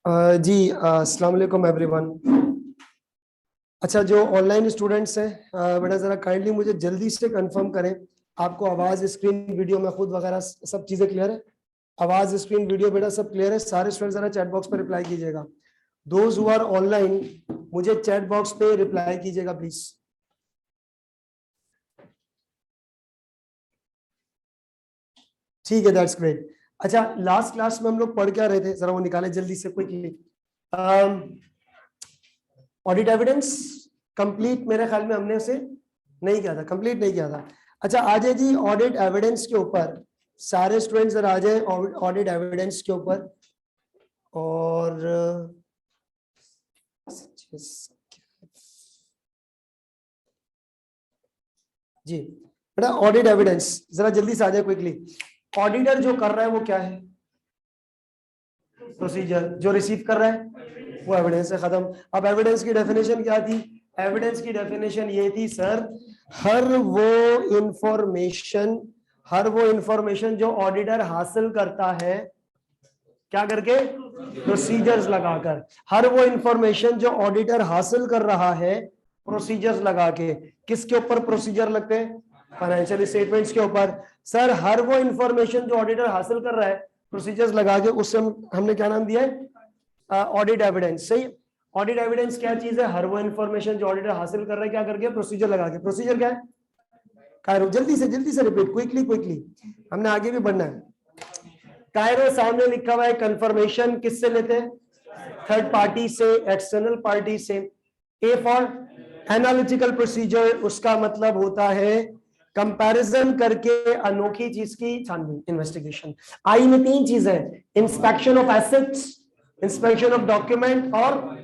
जी अस्सलाम वालेकुम एवरीवन। अच्छा, जो ऑनलाइन स्टूडेंट्स हैं, बेटा ज़रा काइंडली मुझे जल्दी से कंफर्म करें, आपको आवाज़, स्क्रीन, वीडियो में खुद वगैरह सब चीज़ें क्लियर है? आवाज़, स्क्रीन, वीडियो बेटा सब क्लियर है? सारे स्टूडेंट ज़रा चैट बॉक्स पर रिप्लाई कीजिएगा। दोज हु आर ऑनलाइन, मुझे चैट बॉक्स पे रिप्लाई कीजिएगा प्लीज। ठीक है, दैट्स ग्रेट। अच्छा, लास्ट क्लास में हम लोग पढ़ क्या रहे थे, जरा वो निकाले जल्दी से क्विकली। ऑडिट एविडेंस कंप्लीट मेरे ख्याल में हमने उसे नहीं किया था, कंप्लीट नहीं किया था। अच्छा, आ जाए जी ऑडिट एविडेंस के ऊपर, सारे स्टूडेंट्स जरा आ जाए ऑडिट एविडेंस के ऊपर। और जी बेटा, ऑडिट एविडेंस जरा जल्दी से आ जाए क्विकली। ऑडिटर जो कर रहा है वो क्या है? प्रोसीजर। जो रिसीव कर रहा है वो एविडेंस है, खत्म। अब एविडेंस की डेफिनेशन क्या थी? एविडेंस की डेफिनेशन ये थी सर, हर वो इंफॉर्मेशन जो ऑडिटर हासिल करता है, क्या करके? प्रोसीजर्स लगाकर। हर वो इंफॉर्मेशन जो ऑडिटर हासिल कर रहा है प्रोसीजर्स लगा के। किसके ऊपर प्रोसीजर लगते हैं? फाइनेंशियल स्टेटमेंट्स के ऊपर। सर, हर वो इंफॉर्मेशन जो ऑडिटर हासिल कर रहा है प्रोसीजर्स लगा के, उससे हमने क्या नाम दिया है? Audit evidence. सही। ऑडिट एविडेंस क्या चीज है? हर वो इंफॉर्मेशन जो ऑडिटर हासिल कर रहा है, क्या करके? प्रोसीजर लगा के। प्रोसीजर क्या है? कायरो, जल्दी से रिपीट, क्विकली, हमने आगे भी बढ़ना है। कायरो सामने लिखा हुआ है, कंफर्मेशन किससे लेते हैं? थर्ड पार्टी से, एक्सटर्नल पार्टी से। ए फॉर एनालिटिकल प्रोसीजर, उसका मतलब होता है कंपैरिजन करके अनोखी चीज की छानबीन, इन्वेस्टिगेशन। आई में तीन चीजें: inspection of assets, inspection of document और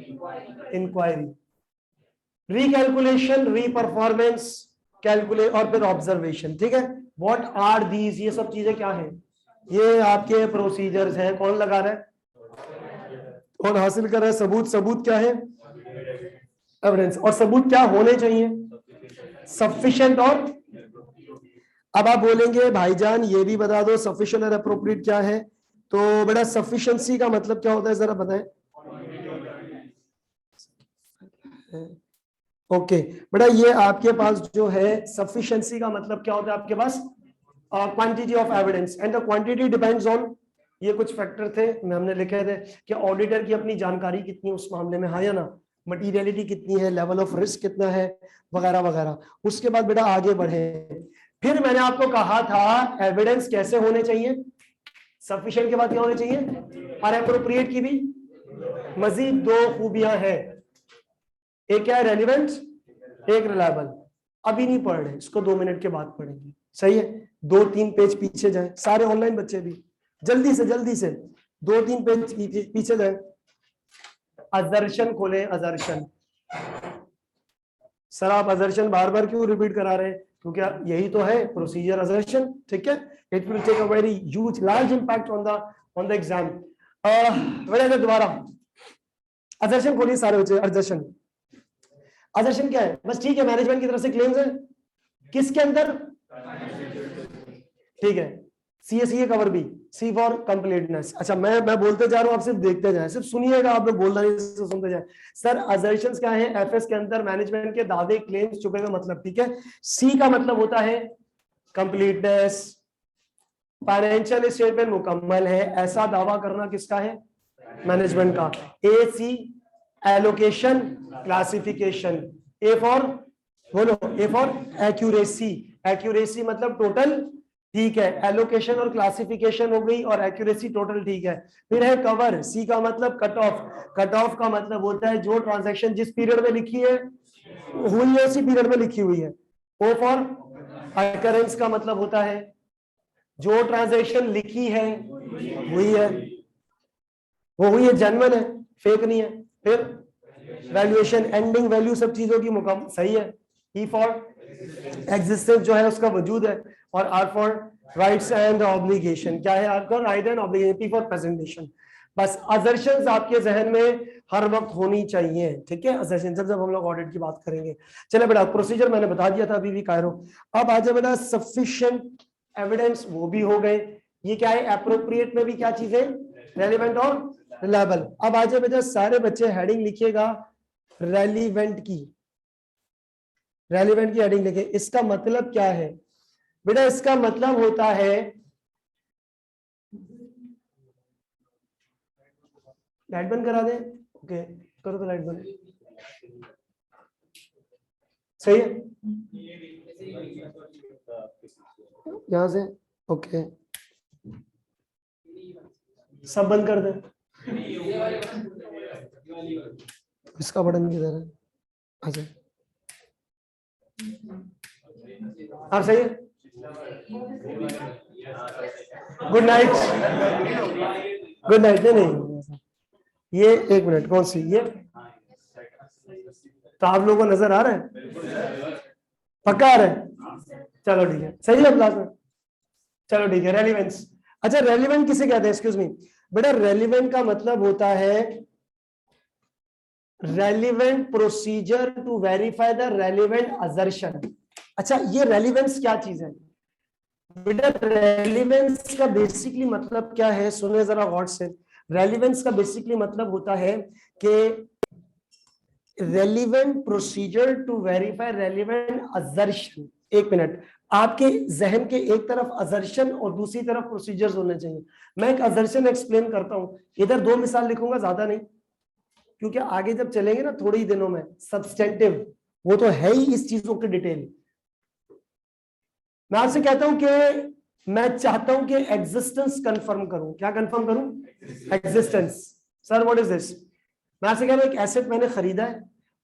इंक्वायरी। रिकैलकुलेशन, रीपरफॉर्मेंस, कैलकुलेट और फिर ऑब्जर्वेशन। ठीक है, व्हाट आर दीज? ये सब चीजें क्या है? ये आपके प्रोसीजर्स हैं। कौन लगा रहा है? कौन हासिल कर रहा है? सबूत क्या है? एविडेंस। और सबूत क्या होने चाहिए? सफिशिएंट। और अब आप बोलेंगे भाईजान ये भी बता दो सफिशिएंट और अप्रोप्रिएट क्या है। तो बेटा, सफिशिएंसी का मतलब क्या होता है, जरा बताएं। ओके बेटा, ये आपके पास जो है सफिशिएंसी का मतलब क्या होता है आपके पास? Quantity of evidence, and the quantity depends on, ये कुछ फैक्टर थे हमने लिखे थे कि ऑडिटर की अपनी जानकारी कितनी है उस मामले में, हाँ या ना, मटीरियलिटी कितनी है, लेवल ऑफ रिस्क कितना है, वगैरह वगैरह। उसके बाद बेटा आगे बढ़े, फिर मैंने आपको कहा था एविडेंस कैसे होने चाहिए। सफिशिएंट के बाद क्या होने चाहिए? और एप्रोप्रिएट की भी मजीद दो खूबियां हैं। एक क्या है? रेलिवेंट, एक रिलायबल। अभी नहीं पढ़ रहे, इसको 2 मिनट के बाद पढ़ेंगे। सही है, 2-3 पेज पीछे जाए, सारे ऑनलाइन बच्चे भी जल्दी से 2-3 पेज पीछे जाए। अजर्शन खोले, अजर्शन। सर आप अजर्शन बार बार क्यों रिपीट करा रहे हैं? क्योंकि यही तो है प्रोसीजर, अजर्शन। ठीक है, it will take a very huge large impact on the exam. दोबारा अजर्शन खोलिए सारे बच्चे। अजर्शन क्या है? बस ठीक है, मैनेजमेंट की तरफ से क्लेम्स है किसके अंदर? ठीक है, CSE cover B, C for completeness. अच्छा, मैं बोलते जा रहा हूं, आप सिर्फ देखते जाएं, सिर्फ सुनिएगा, आप लोग बोलना नहीं, सिर्फ सुनते जाएं। सर असर्शंस क्या है? एफएस के अंदर मैनेजमेंट के दावे, क्लेम्स, छुपे हुए मतलब। ठीक है, सी का मतलब होता है कंप्लीटनेस, फाइनेंशियल स्टेटमेंट मुकम्मल है, ऐसा दावा करना किसका है? मैनेजमेंट का। ए सी एलोकेशन, क्लासिफिकेशन। ए फॉर, बोलो, ए फॉर एक्यूरेसी। एक्यूरेसी मतलब टोटल, ठीक है। एलोकेशन और क्लासिफिकेशन हो गई, और एक्यूरेसी टोटल, ठीक है। फिर है कवर, सी का मतलब कट ऑफ। कट ऑफ का मतलब होता है जो ट्रांजैक्शन जिस पीरियड में लिखी है हुई है उसी पीरियड में लिखी हुई है। ओ फॉर अकरेंस का मतलब होता है जो ट्रांजैक्शन लिखी है हुई है, वो हुई है, जेन्युइन है, फेक नहीं है। फिर वैल्यूएशन, एंडिंग वैल्यू सब चीजों की मुकम्मल, सही है। ई फॉर एग्जिस्टेंस, जो है उसका वजूद है। और R for rights and obligation, क्या है आपका? Right and obligation. P for presentation. बस असर्शंस आपके जहन में हर वक्त होनी चाहिए। ठीक है, असर्शन जब हम लोग ऑडिट की बात करेंगे। चले बेटा, प्रोसीजर मैंने बता दिया था अभी भी, कायरो। अब आ जाए बेटा सफिशिएंट एविडेंस, वो भी हो गए। ये क्या है, एप्रोप्रिएट में भी क्या चीज है, रेलिवेंट और रिलायबल। अब आ जाए बेटा सारे बच्चे हेडिंग लिखिएगा रेलिवेंट की, रेलिवेंट की हेडिंग लिखे। इसका मतलब क्या है बेटा, इसका मतलब होता है, लाइट बंद करा दें, ओके करो तो लाइट बंद, सही है यहां से, ओके सब बंद कर दें। इसका बटन किधर है, अच्छा हाँ सही है, गुड नाइट, गुड नाइट। नहीं ये एक मिनट, कौन सी ये, तो आप लोगों को नजर आ रहा है, पक्का आ रहा है, चलो ठीक है, सही है क्लास में, चलो ठीक है। रेलिवेंस, अच्छा रेलिवेंट किसे कहते हैं, एक्सक्यूज मी बेटा, रेलिवेंट का मतलब होता है relevant procedure to verify the relevant assertion. अच्छा ये रेलिवेंस क्या चीज है बेटा, रेलिवेंस का बेसिकली मतलब क्या है, सुने जरा गौर से। रेलिवेंस का बेसिकली मतलब होता है कि relevant procedure to verify relevant assertion. एक मिनट, आपके जहन के एक तरफ असर्शन और दूसरी तरफ प्रोसीजर्स होने चाहिए। मैं एक असर्शन एक्सप्लेन करता हूं, इधर दो मिसाल लिखूंगा, ज्यादा नहीं, क्योंकि आगे जब चलेंगे ना थोड़ी ही दिनों में सब्सटेंटिव, वो तो है ही इस चीजों की डिटेल। मैं आपसे कहता हूं कि मैं चाहता हूं कि एग्जिस्टेंस कंफर्म करूं, क्या कंफर्म करूं, existence. Sir what is this, मैं आपसे कह रहा हूं एक एसेट मैंने खरीदा है,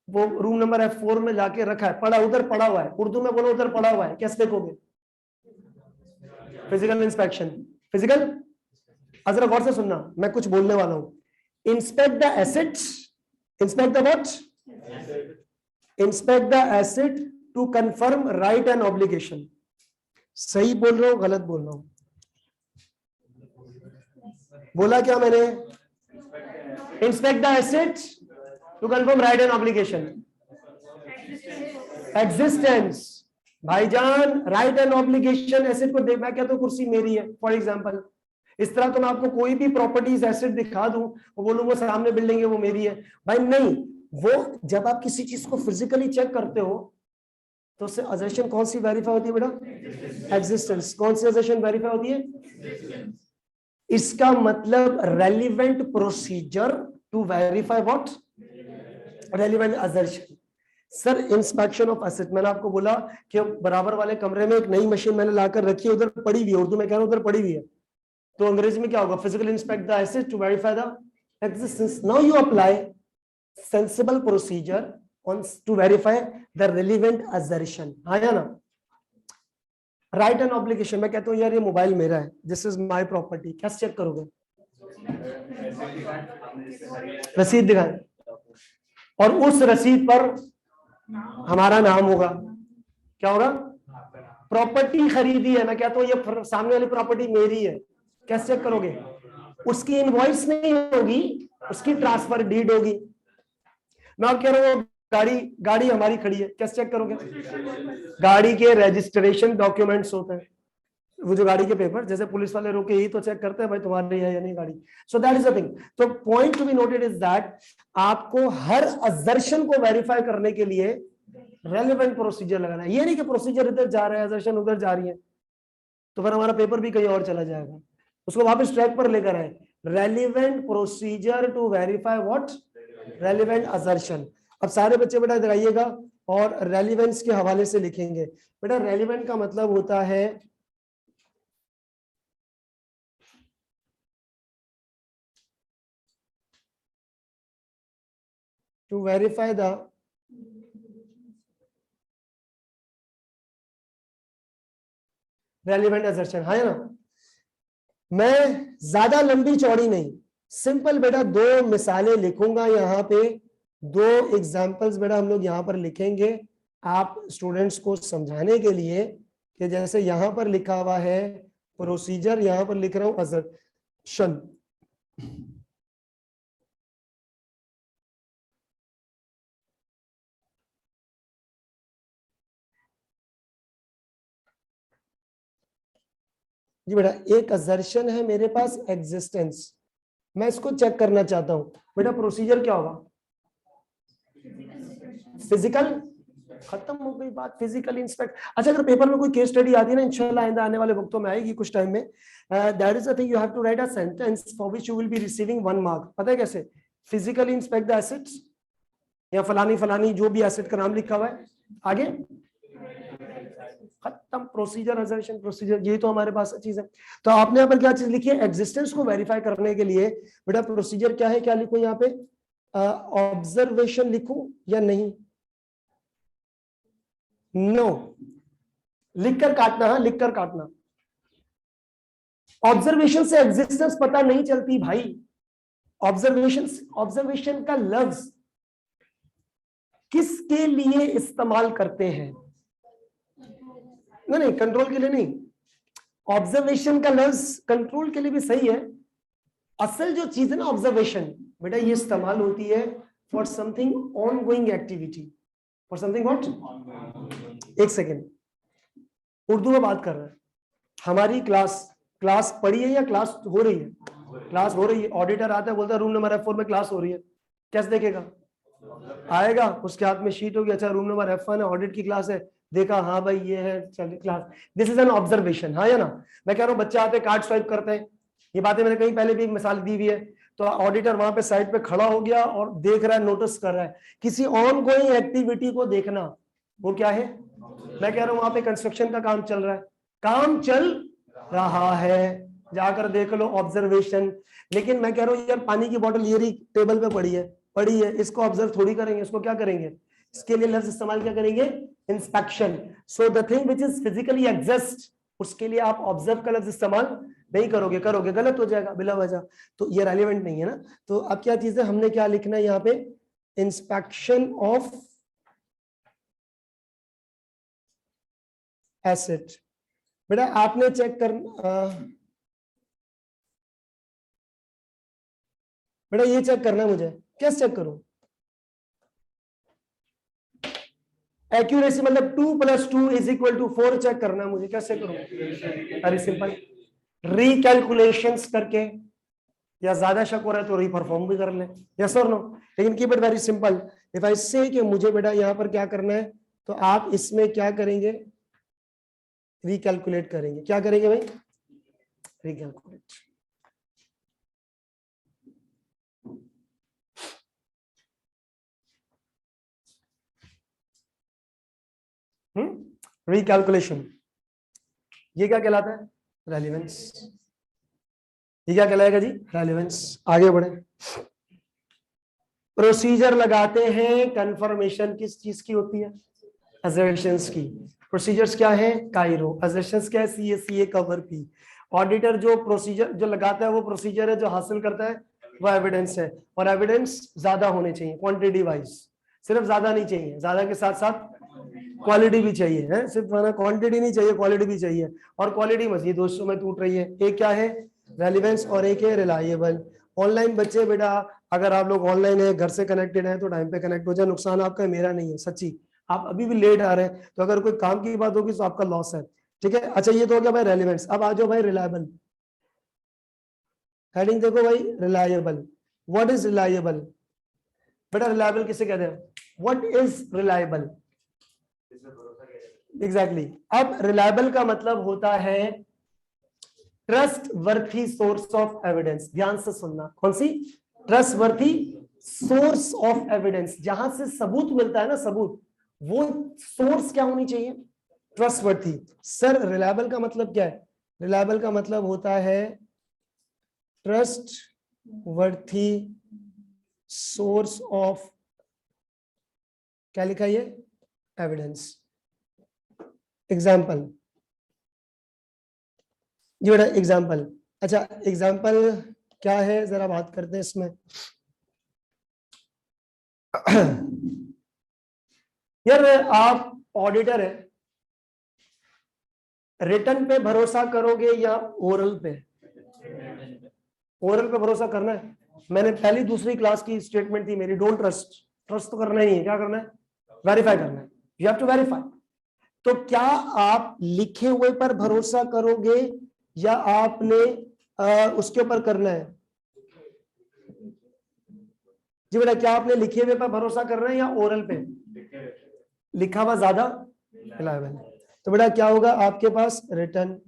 वो रूम नंबर F4 में जाके रखा है, पड़ा उधर पड़ा हुआ है, उर्दू में बोलो उधर पड़ा हुआ है, कैसे देखोगे, फिजिकल इंस्पेक्शन, फिजिकल। जरा गौर से सुनना, मैं कुछ बोलने वाला हूं। Inspect the assets, inspect the what, inspect the asset to confirm right and obligation. सही बोल रहा हूं गलत बोल रहा हूं, बोला क्या मैंने, inspect the asset to confirm right and obligation, existence भाईजान, राइट एंड ऑब्लिगेशन एसेट को देख, मैं कहता हूं कुर्सी मेरी है फॉर एग्जांपल, इस तरह तो मैं आपको कोई भी प्रॉपर्टीज एसेट दिखा दूं, वो बोलूं वो सामने बिल्डिंग है वो मेरी है, भाई नहीं। वो जब आप किसी चीज को फिजिकली चेक करते हो तो उससे अजर्शन कौन सी वेरीफाई होती है बेटा, एग्जिस्टेंस। कौन सी अजर्शन वेरीफाई होती है, इसका मतलब relevant procedure to verify what, relevant assertion. Sir inspection of asset, मैंने आपको बोला कि बराबर वाले कमरे में एक नई मशीन मैंने लाकर रखी है, उधर पड़ी हुई है, उर्दू में कह रहा हूं उधर पड़ी हुई है, तो अंग्रेजी में क्या होगा, physical inspect the asset to verify the existence. Now you apply sensible procedure on to verify the relevant assertion, हाँ या ना। राइट एंड ऑब्लिगेशन, मैं कहता हूँ यार ये मोबाइल मेरा है, दिस इज माय प्रॉपर्टी, कैसे चेक करोगे, रसीद दिखाएं, और उस रसीद पर हमारा नाम होगा, क्या होगा, प्रॉपर्टी खरीदी है, मैं कहता हूँ ये सामने वाली प्रॉपर्टी मेरी है, कैसे चेक करोगे, उसकी इनवॉइस नहीं होगी, उसकी ट्रांसफर डीड होगी। मैं आप कह रहा हूँ गाड़ी गाड़ी हमारी खड़ी है, कैसे चेक करोगे, गाड़ी के रजिस्ट्रेशन डॉक्यूमेंट्स होते हैं, वो जो गाड़ी के पेपर, जैसे पुलिस वाले रोके ही तो चेक करते हैं भाई तुम्हारी है या नहीं गाड़ी। So that is the thing. तो point to be noted is that आपको हर असर्शन को वेरीफाई करने के लिए रेलेवेंट प्रोसीजर लगाना है। ये नहीं कि प्रोसीजर इधर जा रहा है असर्शन उधर जा रही है, तो फिर हमारा पेपर भी कहीं और चला जाएगा, उसको वापस ट्रैक पर लेकर आए। Relevant procedure to verify what, relevant assertion. अब सारे बच्चे बेटा इधर आइएगा और रेलिवेंस के हवाले से लिखेंगे। बेटा रेलिवेंट का मतलब होता है to verify the relevant assertion, हाँ ना। मैं ज्यादा लंबी चौड़ी नहीं, सिंपल बेटा दो मिसालें लिखूंगा यहाँ पे, दो एग्जाम्पल्स बेटा हम लोग यहाँ पर लिखेंगे आप स्टूडेंट्स को समझाने के लिए, कि जैसे यहाँ पर लिखा हुआ है प्रोसीजर, यहाँ पर लिख रहा हूं असर्शन। जी बेटा, एक असर्शन है मेरे पास एग्जिस्टेंस, मैं इसको चेक करना चाहता हूं, बेटा प्रोसीजर क्या होगा? फिजिकल, खत्म हो गई बात, फिजिकल इंस्पेक्ट। अच्छा, अगर पेपर में कोई केस स्टडी आती है ना, इंशाल्लाह आइंदा आने वाले वक्तों में आएगी कुछ टाइम में, that is the thing, you have to write a sentence for which you will be receiving 1 mark. पता है कैसे? फिजिकली इंस्पेक्ट द एसेट्स, या फलानी फलानी जो भी एसेट का नाम लिखा हुआ है, आगे खत्म। प्रोसीजर, असर्शन, प्रोसीजर, ये तो हमारे पास चीज है। तो आपने यहाँ पर क्या चीज लिखी है? एग्जिस्टेंस को वेरीफाई करने के लिए बेटा प्रोसीजर क्या है? क्या लिखूं यहाँ पे? ऑब्जर्वेशन लिखूं या नहीं? नो, लिखकर काटना, हाँ लिखकर काटना। ऑब्जर्वेशन से एग्जिस्टेंस पता नहीं चलती भाई। ऑब्जर्वेशन, ऑब्जर्वेशन का लफ्ज किसके लिए इस्तेमाल करते हैं? नहीं, कंट्रोल के लिए नहीं। ऑब्जर्वेशन का लफ्ज कंट्रोल के लिए भी सही है। असल जो चीज है ना ऑब्जर्वेशन, बेटा ये इस्तेमाल होती है for something on going activity, for something what. एक सेकेंड, उर्दू में बात कर रहे हैं। हमारी क्लास पढ़ी है या क्लास हो रही है? क्लास हो रही है। ऑडिटर आता है, बोलता है रूम नंबर F4 में क्लास हो रही है, कैसे देखेगा? आएगा, उसके हाथ में शीट होगी, अच्छा रूम नंबर F1 है, ऑडिट की क्लास है, देखा हाँ भाई ये है, चल class. This is an observation, हाँ या ना? मैं कह रहा हूँ बच्चे आते कार्ड स्वाइप करते हैं, ये बातें मैंने कहीं पहले भी एक मिसाल दी हुई है। तो ऑडिटर वहां पे साइड पे खड़ा हो गया और देख रहा है, नोटिस कर रहा है। किसी ऑन गोइंग एक्टिविटी को देखना, वो क्या है? मैं कह रहा हूँ वहां पे कंस्ट्रक्शन का काम चल रहा है, काम चल रहा है, जाकर देख लो, ऑब्जर्वेशन। लेकिन मैं कह रहा हूँ यार पानी की बोतल ये रही टेबल पे पड़ी है, इसको ऑब्जर्व थोड़ी करेंगे, इसको क्या करेंगे? इसके लिए लफ्ज इस्तेमाल क्या करेंगे? Inspection. So the thing which is physically exist, उसके लिए आप ऑब्जर्व का लफ्ज इस्तेमाल नहीं करोगे, करोगे गलत हो जाएगा बिला वजह, तो ये रेलिवेंट नहीं है ना। तो अब क्या चीज है, हमने क्या लिखना है यहाँ पे? Inspection of asset. बेटा आपने चेक कर, बेटा ये चेक करना है मुझे, कैसे चेक करूं? एक्यूरेसी मतलब 2 + 2 = 4 चेक करना है मुझे, कैसे करूं? वेरी सिंपल, रिकैलकुलेशंस करके, या ज्यादा शक हो रहा है तो रीपरफॉर्म भी कर ले, यस और नो। लेकिन keep it very simple. If I से कि मुझे बेटा यहाँ पर क्या करना है, तो आप इसमें क्या करेंगे? रिकैलकुलेट करेंगे। क्या करेंगे भाई? रिकैलकुलेट। रिकैलकुलेशन, ये क्या कहलाता है? रेलिवेंस। ये क्या कहलाएगा जी? रेलिवेंस। आगे बढ़े, प्रोसीजर लगाते हैं, कंफर्मेशन किस चीज की होती है? असर्शंस की। प्रोसीजर्स क्या है? कायरो। असर्शंस क्या है? CA cover P. ऑडिटर जो प्रोसीजर जो लगाता है वो प्रोसीजर है, जो हासिल करता है वो एविडेंस है। और एविडेंस ज्यादा होने चाहिए क्वांटिटी वाइज, सिर्फ ज्यादा नहीं चाहिए, ज्यादा के साथ साथ क्वालिटी भी चाहिए है, सिर्फ क्वांटिटी नहीं चाहिए, क्वालिटी भी चाहिए। और क्वालिटी मजीद दोस्तों में टूट रही है। एक क्या है? रेलिवेंस, और एक है रिलायबल। ऑनलाइन बच्चे बेटा, अगर आप लोग ऑनलाइन है, घर से कनेक्टेड है, तो टाइम पे कनेक्ट हो जाए, नुकसान आपका है, मेरा नहीं है, सच्ची। आप अभी भी लेट आ रहे हैं, तो अगर कोई काम की बात होगी तो आपका लॉस है, ठीक है। अच्छा ये तो हो गया भाई रेलिवेंस। अब आ जाओ भाई रिलायबल। हेडिंग देखो भाई, रिलायबल। What is reliable? बेटा रिलायबल किसे कहते हैं? What is reliable? एग्जैक्टली। अब रिलायबल का मतलब होता है trustworthy source of evidence. ध्यान से सुनना, कौन सी? Trustworthy source of evidence, जहां से सबूत मिलता है ना, सबूत, वो सोर्स क्या होनी चाहिए? Trust worthy. सर रिलायबल का मतलब क्या है? रिलायबल का मतलब होता है ट्रस्ट वर्थी सोर्स ऑफ, क्या लिखा है ये? एविडेंस। एग्जाम्पल, जी बेटा एग्जाम्पल। अच्छा एग्जाम्पल क्या है, जरा बात करते हैं इसमें। यार आप ऑडिटर है, रिटर्न पे भरोसा करोगे या ओरल पे? ओरल पे भरोसा करना है। मैंने पहली दूसरी क्लास की स्टेटमेंट थी मेरी, डोंट ट्रस्ट। ट्रस्ट तो करना ही है, क्या करना है? वेरीफाई करना है, यू हैव टू वेरीफाई। तो क्या आप लिखे हुए पर भरोसा करोगे या आपने उसके ऊपर करना है? जी बेटा, क्या आपने लिखे हुए पर भरोसा करना है या ओरल पे? लिखा हुआ ज्यादा रिलायबल है। तो बेटा क्या होगा आपके पास? रिटन।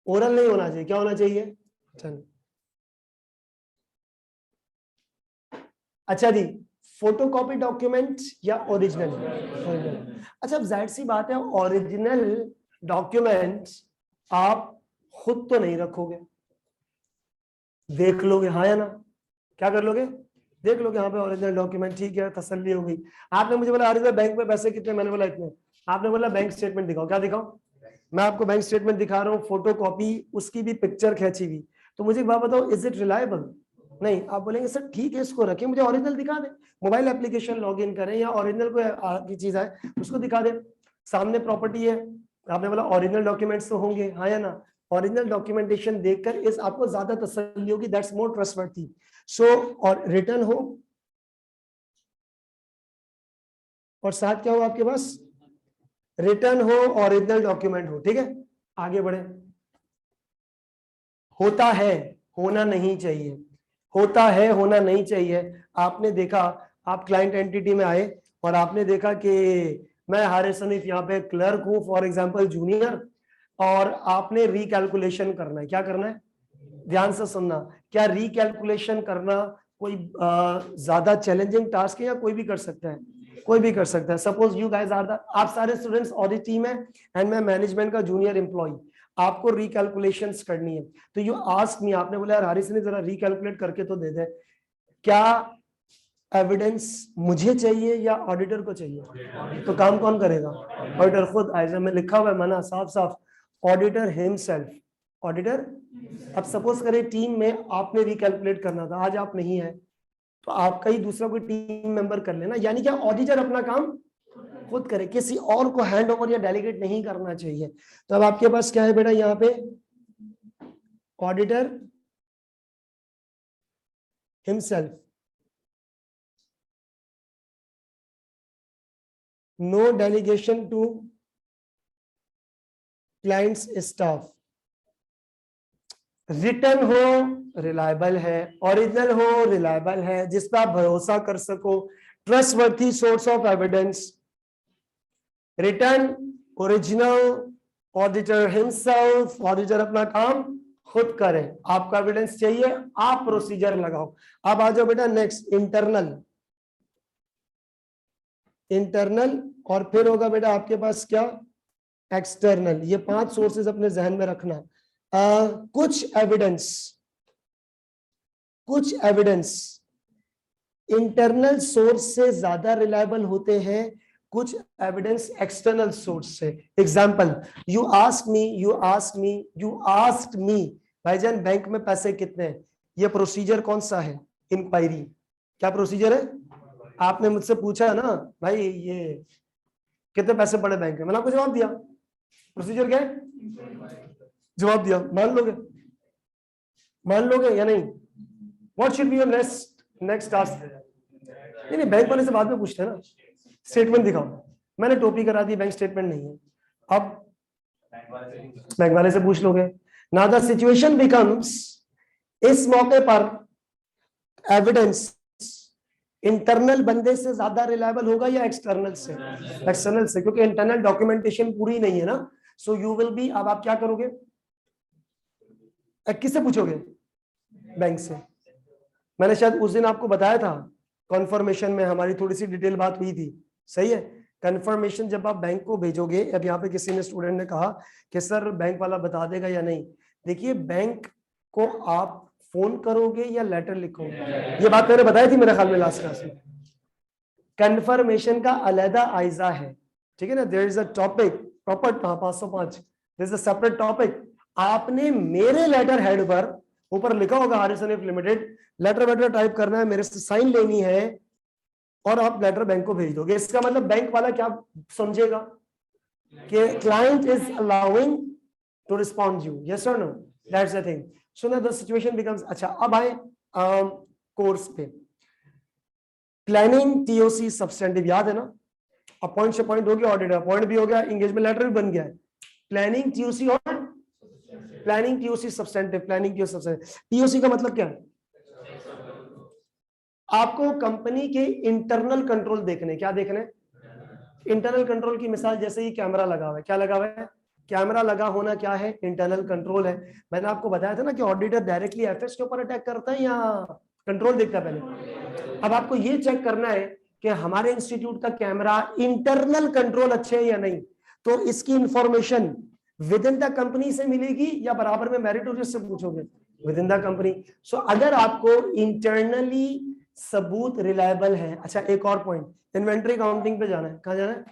ओरल नहीं होना चाहिए, क्या होना चाहिए? रिटन। अच्छा जी, फोटोकॉपी डॉक्यूमेंट या ओरिजिनल? अच्छा, अब जाहिर सी बात है ओरिजिनल डॉक्यूमेंट आप खुद तो नहीं रखोगे, देख लोगे हाँ या ना? क्या कर लोगे? देख लोगे हाँ पे ओरिजिनल डॉक्यूमेंट, ठीक है, तसल्ली हो गई। आपने मुझे बोला अरे बैंक में पैसे कितने, मैंने बोला इतने। आपने बोला बैंक स्टेटमेंट दिखाओ, क्या दिखाओ? मैं आपको बैंक स्टेटमेंट दिखा रहा हूँ, फोटो कॉपी, उसकी भी पिक्चर खींची हुई। तो मुझे एक बात बताओ, इज इट रिलायबल? नहीं। आप बोलेंगे सर ठीक है इसको रखें, मुझे ओरिजिनल दिखा दे। मोबाइल एप्लीकेशन लॉग इन करें या ओरिजिनल कोई चीज है उसको दिखा दे। सामने प्रॉपर्टी है, आपने बोला ओरिजिनल डॉक्यूमेंट्स तो होंगे हाँ या ना? ओरिजिनल डॉक्यूमेंटेशन देखकर इस आपको ज्यादा तसल्ली होगी, दैट्स मोर ट्रस्टवर्थी। सो और रिटर्न हो और साथ क्या हो आपके पास? रिटर्न हो, ओरिजिनल डॉक्यूमेंट हो, ठीक है। आगे बढ़े। होता है, होना नहीं चाहिए। होता है, होना नहीं चाहिए। आपने देखा, आप क्लाइंट एंटिटी में आए और आपने देखा कि मैं हारिस हनीफ यहाँ पे क्लर्क हूं फॉर एग्जांपल जूनियर, और आपने रिकैलकुलेशन करना है। क्या करना है? ध्यान से सुनना। क्या रिकैलकुलेशन करना कोई ज्यादा चैलेंजिंग टास्क है या कोई भी कर सकता है? कोई भी कर सकता है। Suppose you guys are the, आप सारे स्टूडेंट्स ऑडिट टीम है एंड मैं मैनेजमेंट का जूनियर एम्प्लॉय, आपको रिकैलकुलेशंस करनी है। तो यू आस्क मी, आपने बोला यार हारिस ने जरा रिकैलकुलेट करके तो दे दे। क्या एविडेंस मुझे चाहिए या ऑडिटर को चाहिए? तो काम कौन करेगा? ऑडिटर खुद। ऐसा में लिखा हुआ है मना साफ साफ, ऑडिटर हिमसेल्फ। ऑडिटर। अब सपोज करें टीम में आपने रिकैलकुलेट करना था, आज आप नहीं है, तो आपका ही दूसरा कोई टीम मेंबर कर लेना। यानी क्या ऑडिटर अपना काम खुद करे, किसी और को हैंड ओवर या डेलीगेट नहीं करना चाहिए। तो अब आपके पास क्या है बेटा यहाँ पे? Auditor himself, no delegation to clients staff. Written हो, रिलायबल है। ओरिजिनल हो, रिलायबल है, जिस पर आप भरोसा कर सको, trustworthy source of evidence. Written, original, auditor himself, auditor अपना काम खुद करे। आपका एविडेंस चाहिए, आप प्रोसीजर लगाओ। अब आ जाओ बेटा नेक्स्ट, इंटरनल। इंटरनल और फिर होगा बेटा आपके पास क्या? एक्सटर्नल। ये 5 सोर्सेज अपने जहन में रखना। कुछ एविडेंस इंटरनल सोर्स से ज्यादा रिलायबल होते हैं, कुछ एविडेंस एक्सटर्नल सोर्स से। एग्जाम्पल, यू आस्क्ड मी भाईजान बैंक में पैसे कितने हैं? ये प्रोसीजर कौन सा है? इंक्वायरी। क्या प्रोसीजर है? आपने मुझसे पूछा ना भाई ये कितने पैसे पड़े बैंक में, मैंने आपको जवाब दिया। प्रोसीजर क्या है? जवाब दिया, मान लोगे या नहीं? What should be your next task? नहीं, बैंक वाले से बाद में पूछते हैं ना। स्टेटमेंट दिखाओ। मैंने टोपी करा दी, बैंक स्टेटमेंट नहीं है। अब बैंक वाले से पूछ लोगे। नाउ द सिचुएशन बिकम्स, इस मौके पर एविडेंस इंटरनल बंदे से ज्यादा रिलायबल होगा या एक्सटर्नल से? एक्सटर्नल से, क्योंकि इंटरनल डॉक्यूमेंटेशन पूरी नहीं है ना। सो यू विल बी, अब आप क्या करोगे? किससे पूछोगे? बैंक से। मैंने शायद उस दिन आपको बताया था, कॉन्फर्मेशन में हमारी थोड़ी सी डिटेल बात हुई थी, सही है। कन्फर्मेशन जब आप बैंक को भेजोगे, अब यहाँ पे किसी ने स्टूडेंट ने कहा कि सर बैंक वाला बता देगा या नहीं। देखिए, बैंक को आप फोन करोगे या लेटर लिखोगे, ये बात मैंने बताई थी मेरे ख्याल में लास्ट क्लास में। कन्फर्मेशन का अलहदा आइजा है, ठीक है ना। There is a topic proper 505, there is a separate topic. आपने मेरे लेटर हेड पर ऊपर लिखा होगा हारिस हनीफ लिमिटेड, लेटर वेटर टाइप करना है, मेरे से साइन लेनी है और आप लेटर बैंक को भेज दोगे। इसका मतलब बैंक वाला क्या समझेगा कि client is allowing to respond you, yes और no, that's the thing. So now the situation becomes, अच्छा अब आए कोर्स पे। प्लानिंग, टीओसी, सब्सटेंटिव, याद है ना। अपॉइंट हो गया, ऑडिटर अपॉइंट भी हो गया, एंगेजमेंट लेटर भी बन गया है। प्लानिंग, टीओसी और planning TOC substantive, planning TOC substantive. TOC का मतलब क्या है? आपको कंपनी के इंटरनल कंट्रोल देखने, क्या देखने? इंटरनल कंट्रोल की मिसाल जैसे ही कैमरा लगा हुआ है, क्या लगा हुआ है? कैमरा लगा होना क्या है? इंटरनल कंट्रोल है। मैंने आपको बताया था ना कि ऑडिटर डायरेक्टली एफएस के ऊपर अटैक करता है या कंट्रोल देखता है पहले। अब आपको ये चेक करना है कि हमारे इंस्टीट्यूट का कैमरा इंटरनल कंट्रोल अच्छे है या नहीं, तो इसकी information within the company से मिलेगी या बराबर में मेरिटोरियस से पूछोगे? Within the company. So अगर आपको इंटरनली सबूत रिलायबल है। अच्छा, एक और पॉइंट, इन्वेंट्री काउंटिंग पे जाना है। कहां जाना है?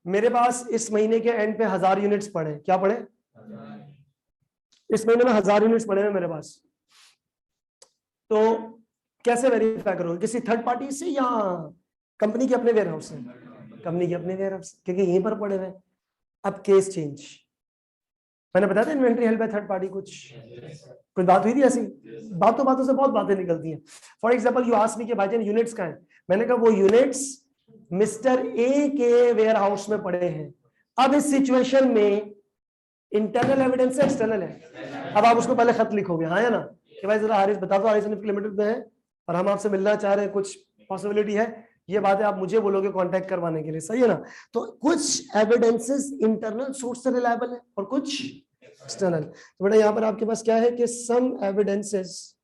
मेरे पास इस महीने के एंड पे 1000 यूनिट्स पड़े। क्या पड़े? इस महीने में 1000 यूनिट्स पड़े हैं मेरे पास। तो कैसे वेरीफाई करोगे? किसी थर्ड पार्टी से या कंपनी के अपने वेयर हाउस से? कंपनी के अपने वेयर हाउस, क्योंकि यहीं पर पड़े हुए। अब केस चेंज, मैंने बताया था inventory help by third party, कुछ बात हुई थी ऐसी? बातों से बहुत बातें निकलती हैं। For example you ask me कि भाईजान यूनिट्स कहाँ हैं? मैंने कहा वो यूनिट्स मिस्टर ए के वेयर हाउस में पड़े हैं। अब इस सिचुएशन में इंटरनल एविडेंस है, एक्सटर्नल है? अब आप उसको पहले खत लिखोगे, हाँ या ना, कि भाई जरा हारिस बता दो, हारिस लिमिटेड में है और हम आपसे मिलना चाह रहे हैं, कुछ पॉसिबिलिटी है? ये बातें आप मुझे बोलोगे कांटेक्ट करवाने के लिए, सही है ना? तो कुछ एविडेंसेस इंटरनल सोर्स से रिलायबल है और कुछ एक्सटर्नल। तो बेटा यहाँ पर आपके पास क्या है कि सम evidences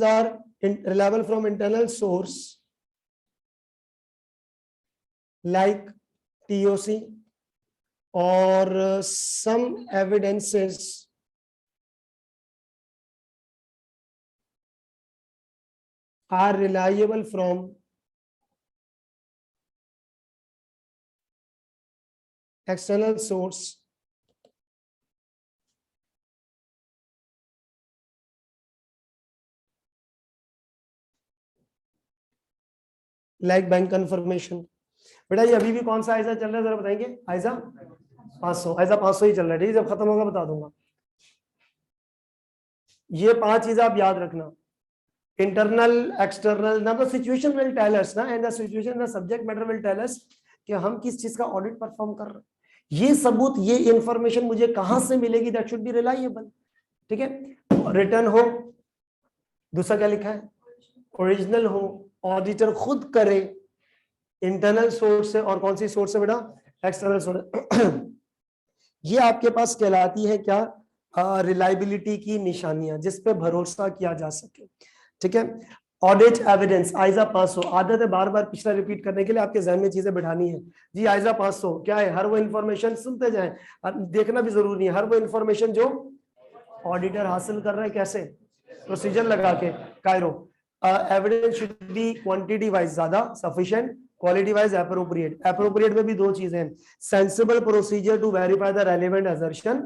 are reliable from internal source like TOC, or some evidences are reliable from external source like bank confirmation. बेटा ये अभी भी कौन सा आइजा चल रहा है जरा बताएंगे? आइजा 500, आइजा 500 ही चल रहा है, ठीक है? जब खत्म होगा बता दूंगा। ये 5 चीजें आप याद रखना, इंटरनल, एक्सटर्नल। ना the situation will tell us ना, and the situation, the subject matter will tell us कि हम किस चीज का ऑडिट परफॉर्म कर रहे हैं। ये सबूत, ये इंफॉर्मेशन मुझे कहां से मिलेगी? दैट शुड बी रिलायबल, ठीक है? रिटर्न हो, दूसरा क्या लिखा है? ओरिजिनल हो, ऑडिटर खुद करे, इंटरनल सोर्स से, और कौन सी सोर्स है बेटा? External source. ये आपके पास कहलाती है क्या? रिलायबिलिटी की निशानियां, जिस पे भरोसा किया जा सके, ठीक है? Audit evidence, ISA 500। आदत है बार बार पिछला रिपीट करने के लिए, आपके जहन में चीजें बिठानी है। जी आइजा 500 क्या है? हर वो इंफॉर्मेशन, सुनते जाएं, देखना भी जरूरी है, हर वो इंफॉर्मेशन जो ऑडिटर हासिल कर रहा है, कैसे? प्रोसीजर लगा के, कायरो। Evidence should be quantity wise ज्यादा sufficient, quality wise appropriate. Appropriate में भी दो चीजें हैं, sensible procedure to verify the relevant assertion,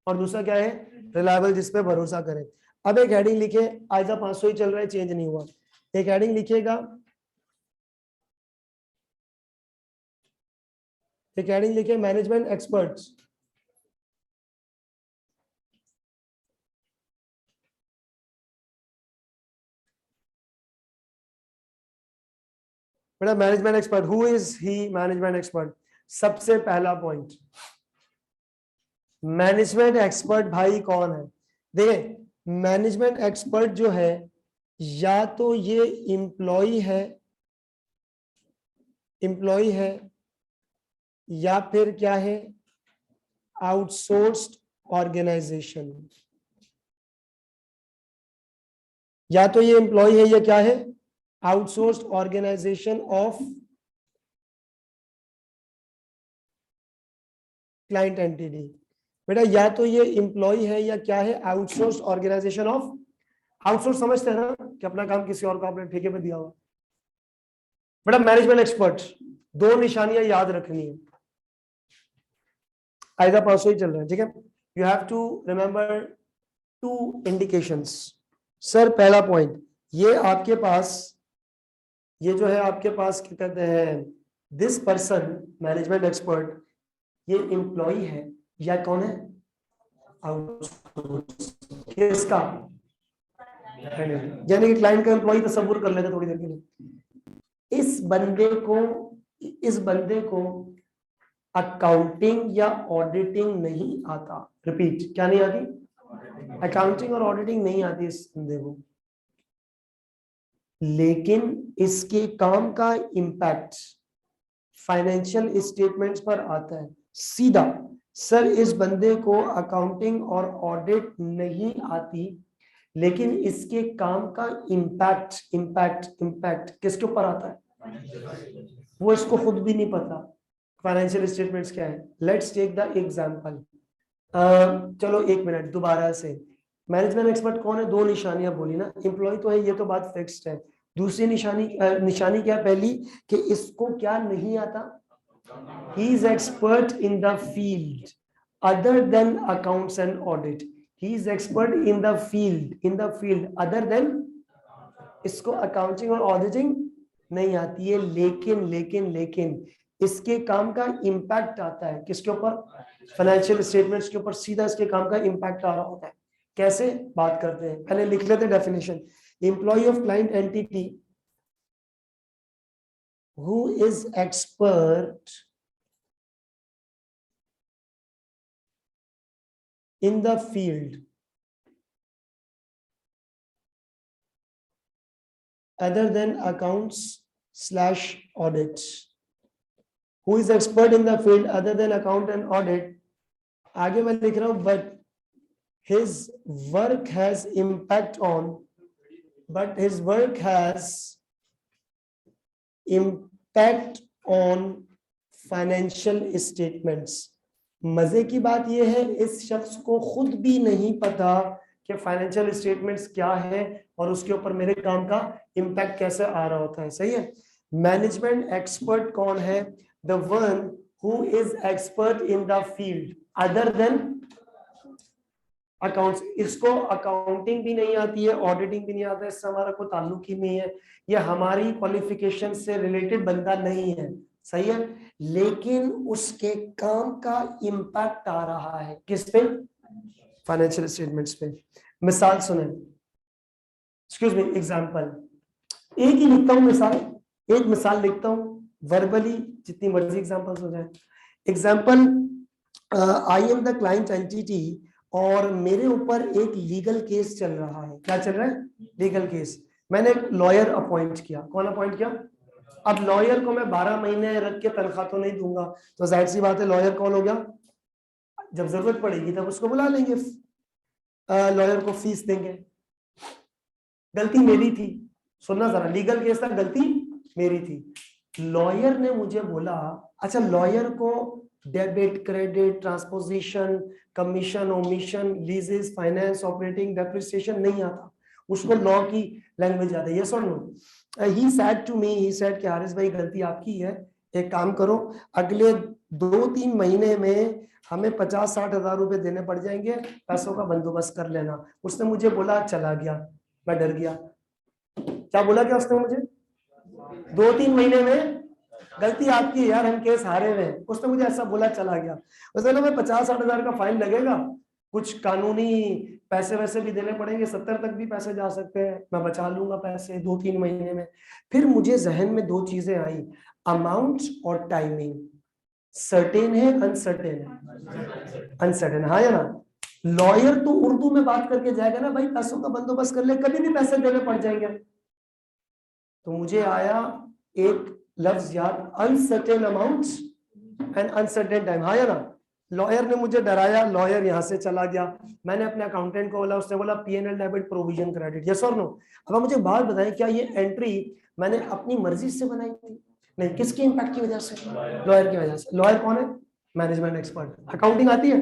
और दूसरा क्या है? रिलायबल, जिस पे भरोसा करें। अब एक हेडिंग लिखे, आइजा 500 ही चल रहा है, चेंज नहीं हुआ। एक हेडिंग लिखिएगा, एक हेडिंग लिखे, मैनेजमेंट एक्सपर्ट्स। बेटा management expert, who is he management expert? सबसे पहला पॉइंट, मैनेजमेंट एक्सपर्ट भाई कौन है? देखिए मैनेजमेंट एक्सपर्ट जो है, या तो ये एम्प्लॉय है, एम्प्लॉय है, या फिर क्या है? Outsourced organisation. या तो ये एम्प्लॉय है, या क्या है? Outsourced organisation of client entity. बेटा या तो ये एम्प्लॉय है, या क्या है? आउटसोर्स्ड ऑर्गेनाइजेशन ऑफ, आउटसोर्स समझते हैं ना कि अपना काम किसी और को आपने ठेके पे दिया हुआ। बेटा मैनेजमेंट एक्सपर्ट, दो निशानियां याद रखनी है, आइजा 500 ही चल रहा है, ठीक है? You have to remember two indications. Sir पहला पॉइंट, ये आपके पास, ये जो है आपके पास क्या कहते हैं, दिस पर्सन मैनेजमेंट एक्सपर्ट, ये एम्प्लॉय है या कौन है? आउटसोर्स किसका, यानी कि क्लाइंट का एम्प्लॉय तस्वीर कर लेते थोड़ी देर के लिए। इस बंदे को अकाउंटिंग या ऑडिटिंग नहीं आता। रिपीट, क्या नहीं आती? अकाउंटिंग और ऑडिटिंग नहीं आती इस बंदे को, लेकिन इसके काम का इम्पैक्ट फाइनेंशियल स्टेटमेंट्स पर आता है सीधा। सर इस बंदे को अकाउंटिंग और ऑडिट नहीं आती, लेकिन इसके काम का इम्पैक्ट इम्पैक्ट इम्पैक्ट किसके ऊपर आता है, वो इसको खुद भी नहीं पता फाइनेंशियल स्टेटमेंट्स क्या है। Let's take the example. चलो एक मिनट दोबारा से। मैनेजमेंट एक्सपर्ट कौन है? दो निशानियां बोली ना, एम्प्लॉय तो है, ये तो बात फिक्स्ड है। दूसरी निशानी क्या? पहली कि इसको क्या नहीं आता, he is expert in the field other than accounts and audit. He is expert in the field other than, इसको अकाउंटिंग और ऑडिटिंग नहीं आती है, लेकिन इसके काम का इम्पैक्ट आता है किसके ऊपर, फाइनेंशियल स्टेटमेंट्स के ऊपर सीधा इसके काम का इम्पैक्ट आ रहा होता है। कैसे? बात करते हैं, पहले लिख लेते हैं definition. Employee of client entity who is expert in the field other than accounts/audits, who is expert in the field other than account and audit। आगे मैं लिख रहा हूं but his work has impact on financial statements. मजे की बात यह है इस शख्स को खुद भी नहीं पता कि फाइनेंशियल स्टेटमेंट्स क्या है और उसके ऊपर मेरे काम का इम्पैक्ट कैसे आ रहा होता है। सही है। मैनेजमेंट एक्सपर्ट कौन है? The one who is expert in the field other than accounts. इसको अकाउंटिंग भी नहीं आती है, ऑडिटिंग भी नहीं आता है, इससे हमारा कोई ताल्लुक ही नहीं है, ये हमारी क्वालिफिकेशन से रिलेटेड बंदा नहीं है। सही है। लेकिन उसके काम का इम्पैक्ट आ रहा है किस पे? फाइनेंशियल स्टेटमेंट्स पे। मिसाल सुने, एक्सक्यूज मी, एग्जांपल एक ही लिखता हूं, एक मिसाल लिखता हूं वर्बली, जितनी मर्जी एग्जांपल्स हो जाए। Example, I am the client entity और मेरे ऊपर एक लीगल केस चल रहा है। क्या चल रहा है? Legal case. मैंने एक लॉयर अपॉइंट किया। कौन अपॉइंट किया? अब लॉयर को मैं 12 महीने रख के तनख्वाह तो नहीं दूंगा, तो जाहिर सी बात है लॉयर कौन हो गया, जब जरूरत पड़ेगी तब उसको बुला लेंगे, लॉयर को फीस देंगे। गलती मेरी थी, सुनना जरा, लीगल केस था, गलती मेरी थी। लॉयर ने मुझे बोला, अच्छा लॉयर को debit credit transposition commission omission leases finance operating depreciation नहीं आता, उसको लॉ की लैंग्वेज आता है। ये सुन लो, he said to me, he said कि हारिस भाई गलती आपकी है, एक काम करो अगले 2-3 महीने में हमें 50-60 हजार रुपए देने पड़ जाएंगे, पैसों का बंदोबस्त कर लेना। उसने मुझे बोला, चला गया, मैं डर गया। क्या बोला क्या उसने मुझे? 2-3 महीने में गलती आपकी है यार, हम केस हारे हुए हैं। उसने मुझे ऐसा बोला, चला गया। उसने ना, मैं 50-60 हजार का फाइन लगेगा, कुछ कानूनी पैसे वैसे भी देने पड़ेंगे, 70 तक भी पैसे जा सकते हैं, मैं बचा लूंगा पैसे 2-3 महीने में। फिर मुझे जहन में 2 चीजें आई, अमाउंट और टाइमिंग। सर्टेन है, अनसर्टेन है? अनसर्टेन, हाँ या ना? लॉयर तो उर्दू में बात करके जाएगा ना, भाई पैसों का बंदोबस्त कर ले, कभी भी पैसे देने पड़ जाएंगे। तो मुझे आया एक लफ्ज याद, uncertain amount and uncertain time. हाँ या ना? लॉयर ने मुझे डराया, लॉयर यहां से चला गया। मैंने अपने अकाउंटेंट को बोला, उसने बोला PNL debit provision credit, yes और नो। अब मुझे बात बताएं, क्या ये एंट्री मैंने अपनी मर्जी से बनाई थी? नहीं। किसके इम्पैक्ट की वजह से? लॉयर की वजह से। लॉयर कौन है? Management expert. अकाउंटिंग आती है,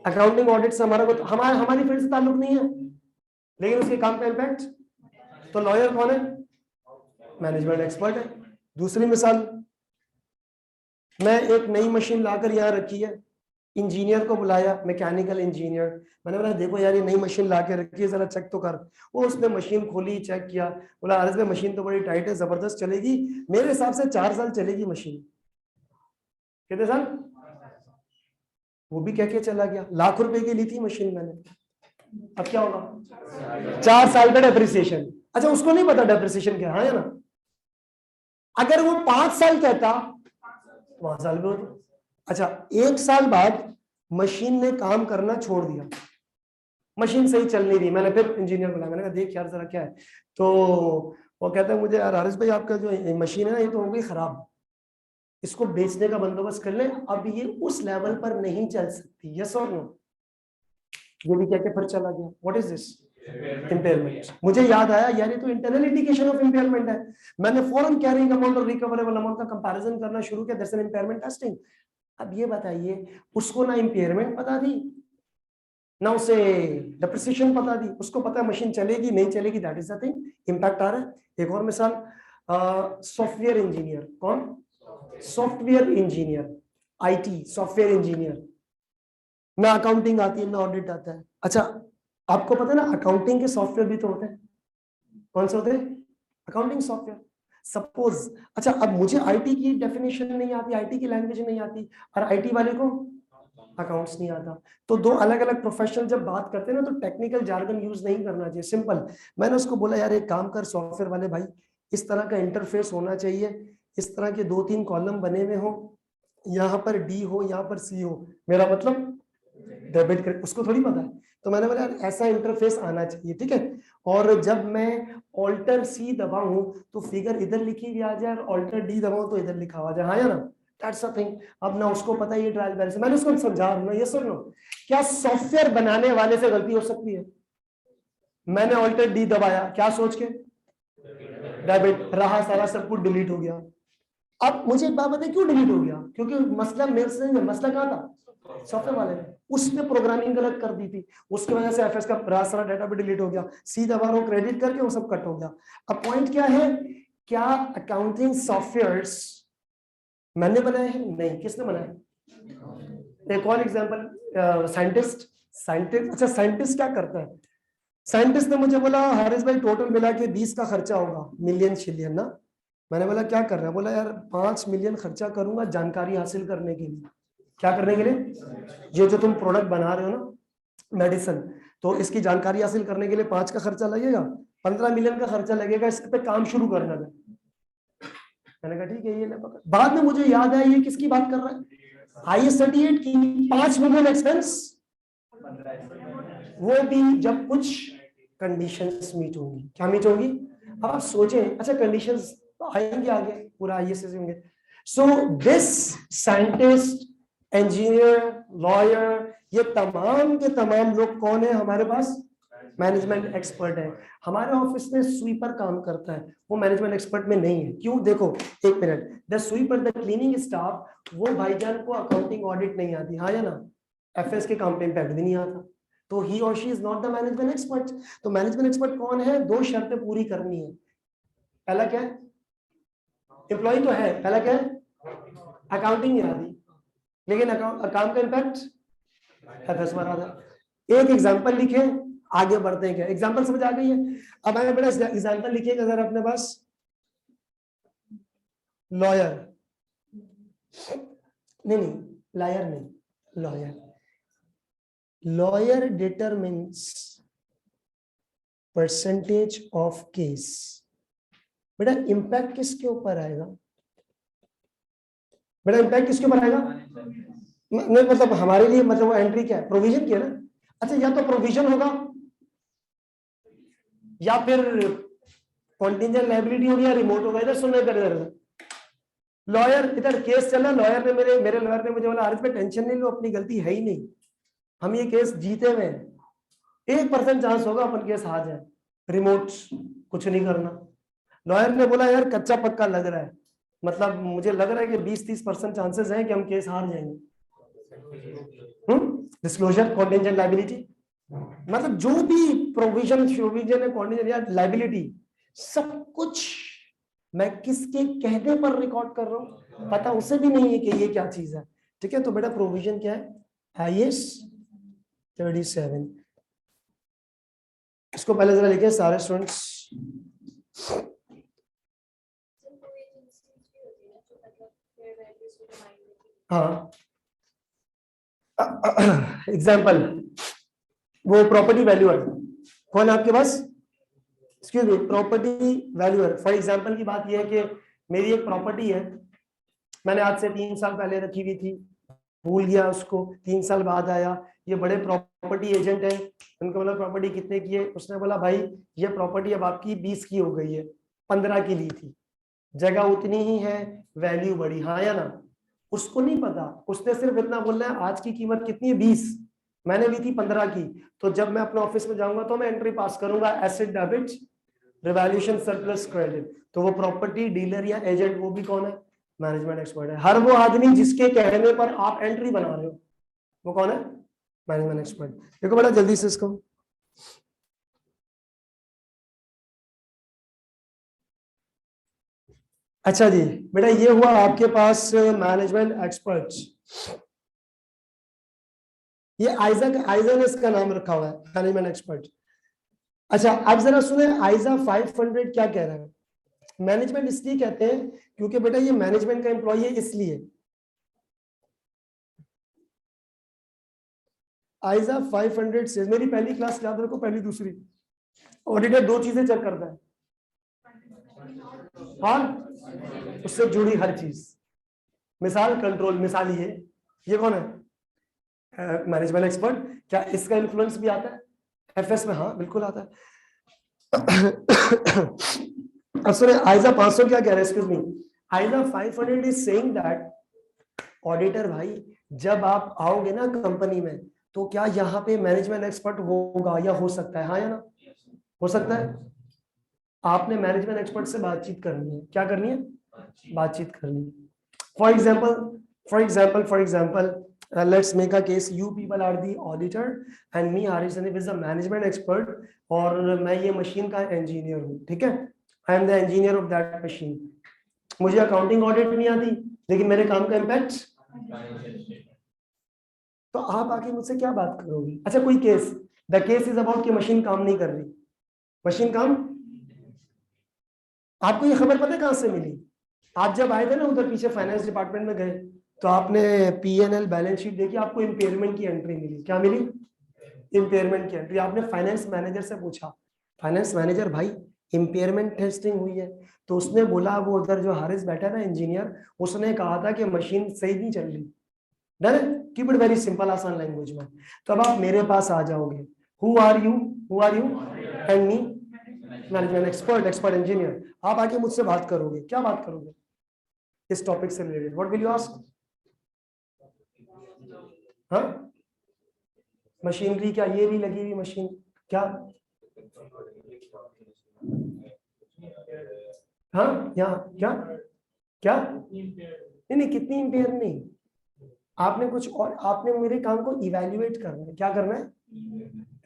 अकाउंटिंग ऑडिट से हमारा को हमारी फील्ड से ताल्लुक नहीं है, लेकिन उसके काम का इम्पैक्ट। तो लॉयर कौन है? मैनेजमेंट एक्सपर्ट है। दूसरी मिसाल, मैं एक नई मशीन लाकर यहाँ रखी है, इंजीनियर को बुलाया, मैकेनिकल इंजीनियर, मैंने बोला देखो यार ये नई मशीन ला के रखी है, जरा चेक तो कर। वो उसने मशीन खोली, चेक किया, बोला अरे भाई मशीन तो बड़ी टाइट है, जबरदस्त चलेगी, मेरे हिसाब से 4 साल चलेगी मशीन। कितने साल? वो भी कह के चला गया, लाख रुपए की ली थी मशीन मैंने, अब क्या होगा 4 साल का डेप्रिसिएशन। अच्छा उसको नहीं पता डेप्रिसिएशन क्या है ना, अगर वो 5 साल कहता 5 साल में होता। अच्छा 1 साल बाद मशीन ने काम करना छोड़ दिया, मशीन सही चल नहीं रही, मैंने फिर इंजीनियर बुलाया, मैंने कहा देख यार जरा क्या है, तो वो कहता है मुझे यार हारिस भाई आपका जो मशीन है ना ये तो हो गई खराब, इसको बेचने का बंदोबस्त कर ले, अब ये उस लेवल पर नहीं चल सकती, यस और नो। ये भी कह के फिर चला गया। What is this impairment. मुझे याद आया यार ये तो इंटरनल इंडिकेशन ऑफ इम्पेयरमेंट है, मैंने फौरन कैरिंग अमाउंट और रिकवरेबल अमाउंट का कंपैरिजन करना शुरू किया, दैट्स एन इम्पेयरमेंट टेस्टिंग। अब ये बताइए उसको ना इम्पेयरमेंट पता थी ना उसे डेप्रिसिएशन पता थी, उसको पता है मशीन चलेगी नहीं चलेगी, that is the thing, impact आ रहा है। एक और मिसाल, सॉफ्टवेयर इंजीनियर, कौन, software engineer, IT software engineer, ना अकाउंटिंग आती है ना ऑडिट आता है। अच्छा आपको पता है ना अकाउंटिंग के सॉफ्टवेयर भी तो होते हैं, कौन से होते हैं, अकाउंटिंग सॉफ्टवेयर। सपोज अच्छा अब मुझे आईटी की डेफिनेशन नहीं आती, आईटी की लैंग्वेज नहीं आती, और आईटी वाले को अकाउंट्स नहीं आता, तो दो अलग अलग प्रोफेशनल जब बात करते हैं ना तो टेक्निकल जार्गन यूज नहीं करना चाहिए, सिंपल। मैंने उसको बोला यार एक काम कर सॉफ्टवेयर वाले भाई, इस तरह का इंटरफेस होना चाहिए, इस तरह के 2-3 कॉलम बने हुए हो, यहाँ पर डी हो यहाँ पर सी हो, मेरा मतलब डेबिट क्रेडिट, उसको थोड़ी पता है। तो मैंने बोला यार ऐसा इंटरफेस आना चाहिए, ठीक है, और जब मैं ऑल्टर सी दबाऊं तो फिगर इधर लिखी भी आ जाए, और ऑल्टर डी दबाऊं तो इधर लिखा आ जाए, हाँ या ना, दैट्स अ थिंग। अब ना उसको पता है ये ट्रायल बैलेंस, मैंने उसको समझा ना, ये सुन लो, क्या सॉफ्टवेयर बनाने वाले से गलती हो सकती है, मैंने ऑल्टर डी दबाया क्या सोच के, डेबिट रहा, सारा सब कुछ डिलीट हो गया। अब मुझे एक बात बताइए क्यों डिलीट हो गया, क्योंकि मसला मेरे से नहीं, मसला कहाँ था, सॉफ्टवेयर वाले ने, उसने प्रोग्रामिंग गलत कर दी थी, उसकी वजह से एफएस का सारा डाटा भी डिलीट हो गया, सीधा बार वो क्रेडिट करके वो सब कट हो गया। अब पॉइंट क्या है, क्या अकाउंटिंग सॉफ्टवेयर्स मैंने बनाए हैं, नहीं, किसने बनाए। एक और एग्जांपल, साइंटिस्ट, साइंटिस्ट, अच्छा साइंटिस्ट क्या करता है, साइंटिस्ट ने मुझे बोला हारिस भाई टोटल मिला के 20 का खर्चा होगा, मिलियन शिलियन ना, मैंने बोला क्या कर रहा है, बोला यार 5 मिलियन खर्चा करूंगा जानकारी हासिल करने के लिए, क्या करने के लिए, ये जो तुम प्रोडक्ट बना रहे हो ना मेडिसिन, तो इसकी जानकारी हासिल करने के लिए 5 का खर्चा लगेगा, 15 मिलियन का खर्चा लगेगा इस पे काम शुरू करने में। मैंने कहा ठीक है ये ले पकड़। बाद में मुझे याद आया ये किसकी बात कर रहा है, IS38 की, 5 मिलियन एक्सपेंस, वो भी जब कुछ कंडीशंस मीट होंगी, क्या मीट होंगी, अब आप सोचें, अच्छा कंडीशंस आएंगे आगे पूरा IS से होंगे। So this scientist, engineer, lawyer, ये तमाम के तमाम लोग कौन है हमारे पास, मैनेजमेंट एक्सपर्ट है। हमारे ऑफिस में स्वीपर काम करता है, वो मैनेजमेंट एक्सपर्ट में नहीं है, क्यों, देखो एक minute, the sweeper the cleaning staff, वो भाईजान को अकाउंटिंग ऑडिट नहीं आती, हाँ या ना, एफएस के काम पे इम्पैक्ट भी नहीं आता, तो ही और she is not the management expert. तो मैनेजमेंट एक्सपर्ट कौन है, 2 शर्तें पूरी करनी है, पहला क्या है, एम्प्लॉय तो है, पहला क्या है, अकाउंटिंग नहीं आती, लेकिन काम का इम्पैक्ट एफएस पर आता है। एक एग्जांपल लिखे, आगे बढ़ते हैं, क्या एग्जांपल समझ आ गई है। अब आगे बड़ा एग्जांपल लिखिएगा अगर अपने पास, लॉयर, नहीं लायर नहीं, lawyer, lawyer determines percentage of case, बेटा इम्पैक्ट किसके ऊपर आएगा, बेटा इम्पैक्ट किसके ऊपर आएगा, नहीं मतलब हमारे लिए मतलब वो एंट्री क्या है, प्रोविजन की है ना। अच्छा या तो प्रोविजन होगा या फिर कॉन्टिंजेंट लायबिलिटी होगी या रिमोट होगा, इधर सुनने इधर लॉयर, इधर केस चला, लॉयर ने मेरे लॉयर ने मुझे बोला आरिफ पे टेंशन नहीं लो, अपनी गलती है ही नहीं, हम ये केस जीते हुए हैं, 1% चांस होगा अपन केस हार जाए, रिमोट कुछ नहीं करना। लॉयर ने बोला यार कच्चा पक्का लग रहा है, मतलब मुझे लग रहा है कि 20-30% चांसेस हैं कि हम केस हार जाएंगे। डिस्क्लोजर कॉन्टिंजेंट लायबिलिटी, मतलब जो भी प्रोविजन है कॉन्टिंजेंट या लायबिलिटी, सब कुछ मैं किसके कहने पर रिकॉर्ड कर रहा हूं, पता उसे भी नहीं है कि ये क्या चीज है, ठीक है। तो बेटा प्रोविजन क्या है, IS 37, इसको पहले जरा लिखे सारे स्टूडेंट्स। हाँ एग्जाम्पल, वो प्रॉपर्टी वैल्यूअर कौन है आपके पास? Excuse me, property valuer. For example की बात यह है कि मेरी एक प्रॉपर्टी है, मैंने आज से 3 साल पहले रखी हुई थी, भूल गया उसको, 3 साल बाद आया, ये बड़े प्रॉपर्टी एजेंट है, उनको बोला प्रॉपर्टी कितने की है, उसने बोला भाई ये प्रॉपर्टी अब आपकी 20 की हो गई है, 15 की ली थी, जगह उतनी ही है, वैल्यू बढ़ी, हाँ या ना? उसको नहीं पता, उसने सिर्फ इतना बोलना है आज की कीमत कितनी है 20, मैंने ली थी 15 की, तो जब मैं अपने ऑफिस में जाऊंगा तो मैं एंट्री पास करूंगा asset debit revaluation surplus credit, तो वो प्रॉपर्टी डीलर या एजेंट वो भी कौन है? मैनेजमेंट एक्सपर्ट है। हर वो आदमी जिसके कहने पर आप एंट्री बना रहे हो वो कौन है? Management expert. देखो बड़ा जल्दी से इसको, अच्छा जी बेटा ये हुआ आपके पास मैनेजमेंट एक्सपर्ट, ये आइजक, आइजा ने इसका नाम रखा हुआ है मैनेजमेंट एक्सपर्ट। अच्छा अब जरा सुने आइजा 500 क्या कह रहा है। मैनेजमेंट इसलिए कहते हैं क्योंकि बेटा ये मैनेजमेंट का एम्प्लॉय है, इसलिए आइजा 500 से, मेरी पहली क्लास याद रखो, पहली दूसरी, ऑडिटर 2 चीजें चेक करता है, हाँ उससे जुड़ी हर चीज, मिसाल कंट्रोल, मिसाल ये कौन है? Management expert. क्या इसका इन्फ्लुएंस भी आता है एफएस में? हाँ बिल्कुल आता है। अब सुने आइजा 500 क्या कह रहा है, excuse me, ISA 500 is saying that auditor भाई जब आप आओगे ना कंपनी में तो क्या यहाँ पे मैनेजमेंट एक्सपर्ट होगा या हो सकता है, हाँ या ना? हो सकता है। आपने मैनेजमेंट एक्सपर्ट से बातचीत करनी है, क्या करनी है? बातचीत करनी है। For example let's make a case, you people are the auditor and me Harish Sandeep is a management expert, और मैं ये मशीन का इंजीनियर हूँ, ठीक है, I am the engineer of that machine, मुझे अकाउंटिंग ऑडिट नहीं आती लेकिन मेरे काम का इम्पैक्ट, तो आप आके मुझसे क्या बात करोगे? अच्छा कोई case, the case is about कि मशीन काम नहीं कर रही, मशीन काम, आपको ये खबर पता है कहां से मिली? आप जब आए थे ना उधर पीछे फाइनेंस डिपार्टमेंट में गए तो आपने पीएनएल बैलेंस शीट देखी, आपको इम्पेयरमेंट की एंट्री मिली, क्या मिली? इम्पेयरमेंट की एंट्री। आपने फाइनेंस मैनेजर से पूछा, फाइनेंस मैनेजर भाई इम्पेयरमेंट टेस्टिंग हुई है, तो उसने बोला, वो उधर जो हारिस बैठा ना इंजीनियर, उसने कहा था कि मशीन सही नहीं चल रही। Done, keep it very simple, आसान लैंग्वेज में। तो अब आप मेरे पास आ जाओगे, who are you and me management expert, expert engineer, आप आके मुझसे बात करोगे, क्या बात करोगे इस टॉपिक से related? What will you ask? हाँ मशीनरी, क्या ये नहीं लगी हुई मशीन, क्या? हाँ यहाँ क्या क्या नहीं नहीं, कितनी इंपेयर नहीं, आपने कुछ और, आपने मेरे काम को इवैल्यूएट करना है, क्या करना है?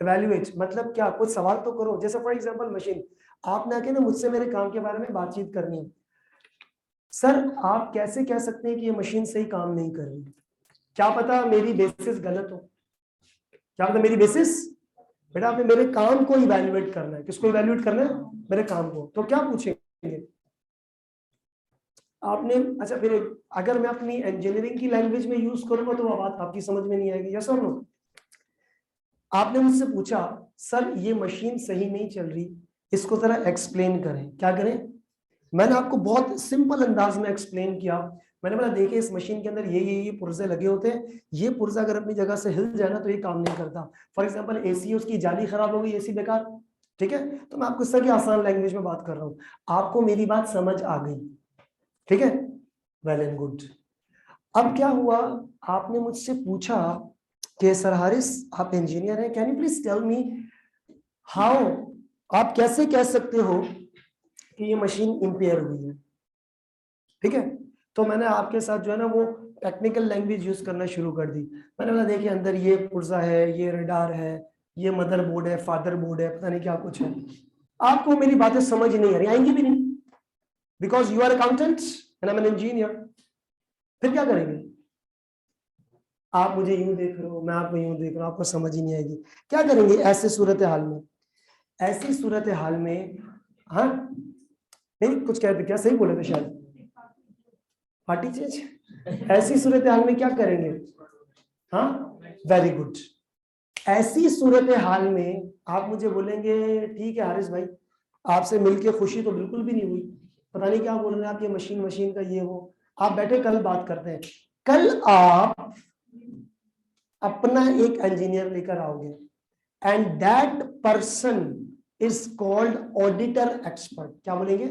इवैल्यूएट मतलब क्या? कुछ सवाल तो करो, जैसे फॉर एग्जांपल मशीन, आपने आके ना मुझसे मेरे काम के बारे में बातचीत करनी है, सर आप कैसे कह सकते हैं कि ये मशीन सही काम नहीं कर रही? क्या पता मेरी बेसिस गलत हो, क्या पता मेरी बेसिस, बेटा आपने मेरे काम को इवैल्यूएट करना है, किसको इवैल्यूएट करना है? मेरे काम को, तो क्या पूछेंगे आपने? अच्छा फिर अगर मैं अपनी इंजीनियरिंग की लैंग्वेज में यूज करूंगा तो वो बात आपकी समझ में नहीं आएगी, यस और नो? आपने मुझसे पूछा सर ये मशीन सही नहीं चल रही, इसको जरा एक्सप्लेन करें, क्या करें? मैंने आपको बहुत सिंपल अंदाज में एक्सप्लेन किया, मैंने बोला देखिए इस मशीन के अंदर ये पुर्जे लगे होते हैं, ये पुर्जा अगर अपनी जगह से हिल जाए ना तो ये काम नहीं करता। फॉर एग्जांपल एसी, उसकी जाली खराब हो गई, एसी बेकार, ठीक है, तो मैं आपको इस तरह की आसान लैंग्वेज में बात कर रहा हूँ, आपको मेरी बात समझ आ गई, ठीक है, वेल एंड गुड। अब क्या हुआ, आपने मुझसे पूछा कि सर हारिस आप इंजीनियर हैं, can you please tell me how, आप कैसे कह सकते हो कि ये मशीन इंपेयर हुई है, ठीक है? तो मैंने आपके साथ जो है ना वो टेक्निकल लैंग्वेज यूज करना शुरू कर दी, मैंने बोला देखिए अंदर ये पुर्जा है, ये रडार है, ये मदरबोर्ड है, फादर बोर्ड है, पता नहीं क्या कुछ है, आपको मेरी बातें समझ नहीं आ रही, आएंगी भी नहीं, because you are accountant and I am an engineer. फिर क्या करेंगे? आप मुझे यूं देख रहे हो, मैं आपको यूं देख रहा हूं, आपको समझ ही नहीं आएगी, क्या करेंगे ऐसे सूरत हाल में? ऐसी सूरत हाल में, हाँ नहीं कुछ कहते, क्या सही बोले थे शायद, पार्टी चेंज, ऐसी सूरत हाल में क्या करेंगे? हाँ वेरी गुड। ऐसी सूरत हाल में आप मुझे बोलेंगे ठीक है हारिस भाई, आपसे मिलके खुशी तो बिल्कुल भी नहीं हुई, पता नहीं क्या बोल रहे हैं आप, ये मशीन मशीन का ये वो। आप बैठे, कल बात करते हैं। कल आप अपना एक इंजीनियर लेकर आओगे and that person is called auditor expert. क्या बोलेंगे?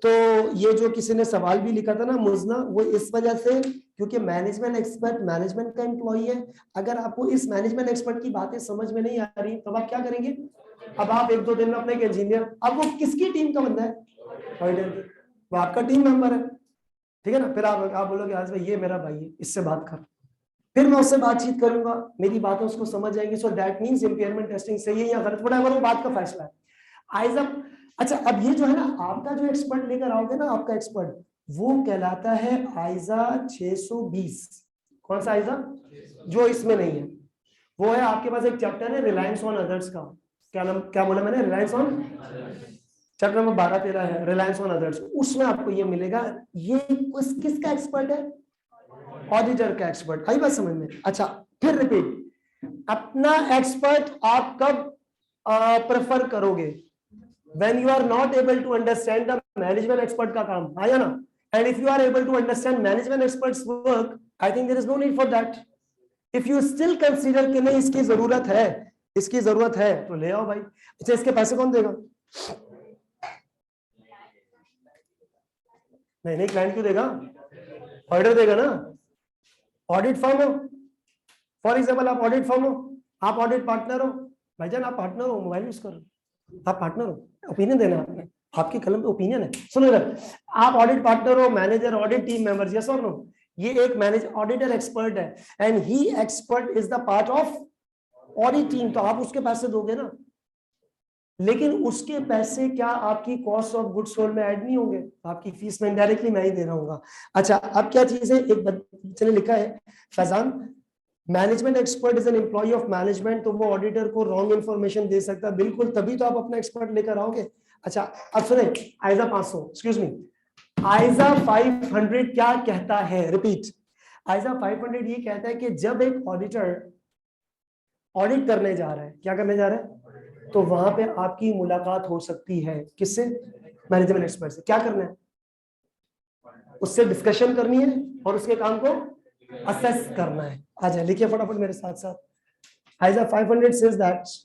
तो ये जो किसी ने सवाल भी लिखा था ना मुजना, वो इस वजह से क्योंकि मैनेजमेंट एक्सपर्ट मैनेजमेंट का एम्प्लॉई है। अगर आपको इस मैनेजमेंट एक्सपर्ट की बातें समझ में नहीं आ रही तो आप क्या करेंगे? अब आप एक दो दिन में अपने एक इंजीनियर, अब वो किसकी टीम का बंदा है? ऑडिटर की। वो आपका टीम मेंबर है, ठीक है ना। फिर आप बोलोगे आज भाई ये मेरा भाई है, इससे बात कर, फिर मैं उससे बातचीत करूंगा, मेरी बातें उसको समझ जाएंगी। So that means impairment testing सही है या गलत, व्हाटएवर वो बात का फैसला है। Eyes up. अच्छा, अब ये जो है ना, आपका जो एक्सपर्ट लेकर आओगे ना, आपका एक्सपर्ट, वो कहलाता है आइजा 620। कौन सा आइजा? जो इसमें नहीं है, वो है आपके पास एक चैप्टर है रिलायंस ऑन अदर्स का। क्या नाम, क्या बोला मैंने? रिलायंस ऑन, चैप्टर नंबर 12-13 है रिलायंस ऑन अदर्स। उसमें आपको ये मिलेगा। ये किसका एक्सपर्ट है? ऑडिटर का एक्सपर्ट। आई बात समझ में? अच्छा, फिर रिपीट। अपना एक्सपर्ट आप कब प्रेफर करोगे? when you are not able to understand the management expert का काम, आया ना? and if you are able to understand management experts work, I think there is no need for that. if you still consider कि नहीं इसकी जरूरत है, इसकी जरूरत है, तो ले आओ भाई। अच्छा, इसके पैसे कौन देगा? नहीं नहीं, क्लाइंट क्यों देगा? ऑर्डर देगा ना। ऑडिट फर्म हो, फॉर एग्जाम्पल आप ऑडिट फर्म हो, आप ऑडिट पार्टनर हो, भाईजान आप पार्टनर हो, मोबाइल यूज करो, आप पार्टनर हो, ओपिनियन देना आपने, आपकी कलम पे ओपिनियन है। सुनो इधर, आप ऑडिट पार्टनर हो, manager, audit team members, yes और नो? ये एक मैनेजर ऑडिटर एक्सपर्ट है and he expert is the part of audit team, तो आप उसके पैसे दोगे ना। लेकिन उसके पैसे क्या आपकी कॉस्ट ऑफ गुड्स सोल्ड में ऐड नहीं होंगे? आपकी फीस में डायरेक्टली मैं ही दे रहा हूँ। अच्छा, अब क्या चीज है, एक बच्चे ने लिखा है Faizan, management expert is an employ of management, तो वो ऑडिटर को रॉन्ग इंफॉर्मेशन दे सकता है। बिल्कुल, तभी तो आप अपना एक्सपर्ट लेकर आओगे। अच्छा, अब सुने, आइजा 500, एक्सक्यूज मी, आइजा 500 क्या कहता है? रिपीट। आइजा 500 ये कहता है कि जब एक ऑडिटर ऑडिट करने जा रहा है, क्या करने जा रहा है, तो वहां पे आपकी मुलाकात हो सकती है किससे? मैनेजमेंट एक्सपर्ट से। क्या करना है? उससे डिस्कशन करनी है और उसके काम को असेस करना है। आ जाए, लिखिए फटाफट मेरे साथ साथ। आइजा 500 says that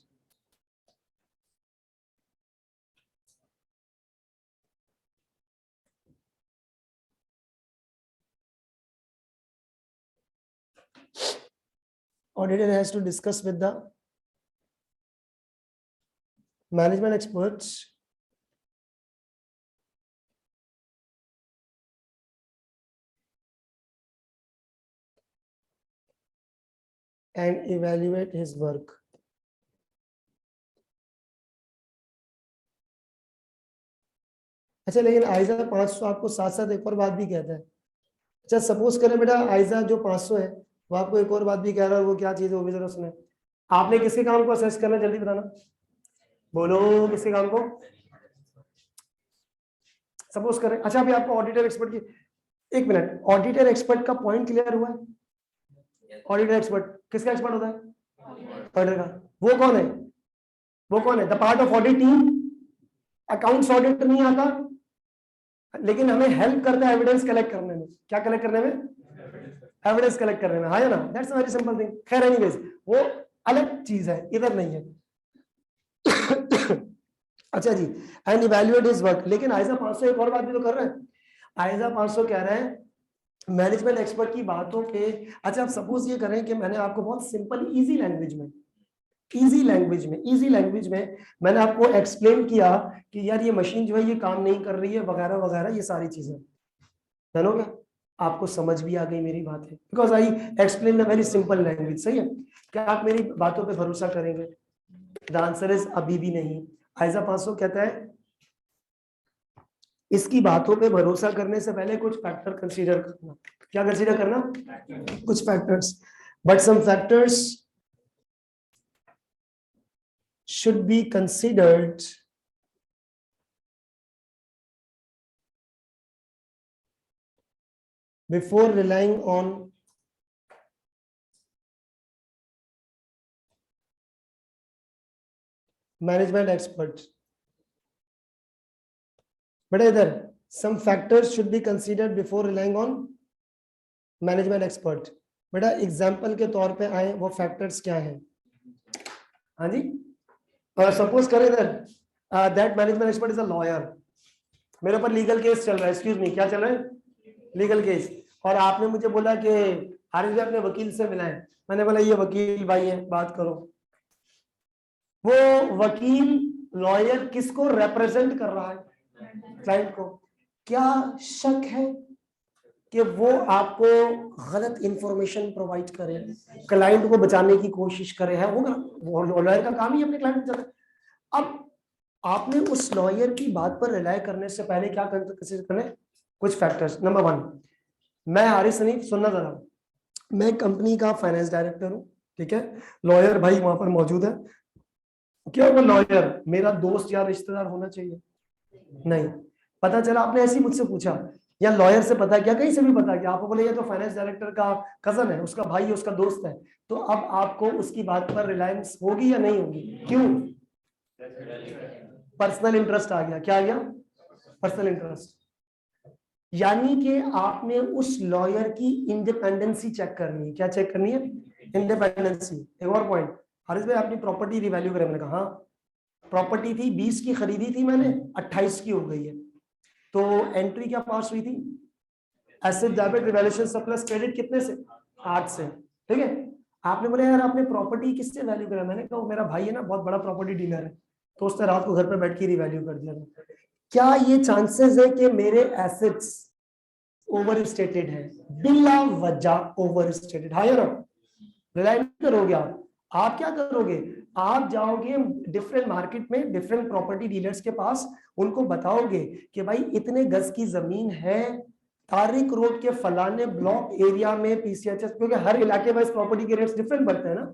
auditor has to discuss with the management experts and evaluate his work. अच्छा, लेकिन आइजा 500 आपको साथ साथ एक और बात भी कहता है। अच्छा, सपोज करें बेटा आइजा जो 500 है वो आपको एक और बात भी कह रहा है, वो क्या चीज है वो भी जरा सुने। आपने किसके काम को असेस करना है, जल्दी बताना, बोलो किसके काम को? सपोज करें, अच्छा अभी आपको ऑडिटर एक्सपर्ट की, एक मिनट, ऑडिटर एक्सपर्ट का पॉइंट क्लियर हुआ है? ऑडिटर एक्सपर्ट किसका एक्सपर्ट होता है? ऑडिटर का। वो कौन है? वो कौन है? The part of audit team. Accounts auditor नहीं आता, लेकिन हमें हेल्प करता है एविडेंस कलेक्ट करने में। क्या कलेक्ट करने में? एविडेंस कलेक्ट करने में, हाँ ना। That's a very simple thing. खैर एनीवेज, वो अलग चीज है, इधर नहीं है। अच्छा जी, एंड इवैल्यूएट हिज वर्क। लेकिन आइजा 500 एक और बात भी तो कर रहा है। आइजा 500 कह रहा है मैनेजमेंट एक्सपर्ट की बातों पे। अच्छा, आप सपोज ये करें कि मैंने आपको बहुत सिंपल इजी लैंग्वेज में मैंने आपको एक्सप्लेन किया कि यार ये मशीन जो है ये काम नहीं कर रही है, वगैरह वगैरह, ये सारी चीजें, जानोगे? आपको समझ भी आ गई मेरी बातें, because I explain the very simple language. सही है? क्या आप मेरी बातों पे भरोसा करेंगे? द आंसर इज अभी भी नहीं। आइजा 500 कहता है इसकी बातों पे भरोसा करने से पहले कुछ फैक्टर कंसीडर करना। क्या कंसीडर करना? कुछ factors, but some factors should be considered before relying on management expert. बेटा इधर some factors should be considered before relying on management expert. बेटा एग्जाम्पल के तौर पे आए, वो फैक्टर्स क्या हैं? हाँ जी, सपोज करें इधर that management expert is a lawyer, मेरे ऊपर लीगल केस चल रहा है, एक्सक्यूज मी, क्या चल रहा है? Legal case. और आपने मुझे बोला कि हारिस भाई अपने वकील से मिलाएं, मैंने बोला ये वकील भाई है, बात करो। वो वकील लॉयर किसको रिप्रेजेंट कर रहा है? क्लाइंट को। क्या शक है कि वो आपको गलत इंफॉर्मेशन प्रोवाइड करे, क्लाइंट को बचाने की कोशिश करे? है वो लॉयर का काम ही अपने क्लाइंट को बचाना। अब आपने उस लॉयर की बात पर रिलाय करने से पहले क्या कंसीडर करें? कुछ फैक्टर्स। नंबर 1, मैं हारिस हनीफ, सुनना जरा, मैं कंपनी का फाइनेंस डायरेक्टर हूं, ठीक है, लॉयर भाई वहां पर मौजूद है। क्या वो लॉयर मेरा दोस्त या रिश्तेदार होना चाहिए? नहीं। पता चला आपने ऐसे ही मुझसे पूछा, या लॉयर से पता क्या, कहीं से भी पता क्या, आपको बोले ये तो फाइनेंस डायरेक्टर का कजन है, उसका भाई है, उसका दोस्त है, तो अब आपको उसकी बात पर रिलायंस होगी या नहीं होगी? क्यों? पर्सनल इंटरेस्ट आ गया। क्या आ गया? Personal interest. यानी कि आपने उस लॉयर की इंडिपेंडेंसी चेक करनी है। क्या चेक करनी है? इंडिपेंडेंसी। एक और पॉइंट, हारिस भाई अपनी प्रॉपर्टी रिवैल्यू करें? मैंने कहा हाँ, प्रॉपर्टी थी 20 की, खरीदी थी मैंने, 28 की हो गई है, तो एंट्री क्या पास हुई थी? Asset debit revaluation surplus credit कितने से? 8 से। ठीक है, आपने बोला यार आपने प्रॉपर्टी किससे वैल्यू करा? मैंने कहा मेरा भाई है ना, बहुत बड़ा प्रॉपर्टी डीलर है, तो उसने रात को घर पे बैठ के रिवैल्यू कर दिया। क्या ये चांसेस है कि मेरे एसेट्स ओवर स्टेटेड है, बिला वजह ओवर स्टेटेड? हाँ या ना? रिलाय नहीं करोगे आप क्या करोगे? आप जाओगे डिफरेंट मार्केट में, डिफरेंट प्रॉपर्टी डीलर्स के पास, उनको बताओगे कि भाई इतने गज की जमीन है तारिक रोड के फलाने ब्लॉक एरिया में पीसीएचएस, क्योंकि हर इलाके वाइज प्रॉपर्टी के रेट्स डिफरेंट बढ़ते हैं ना,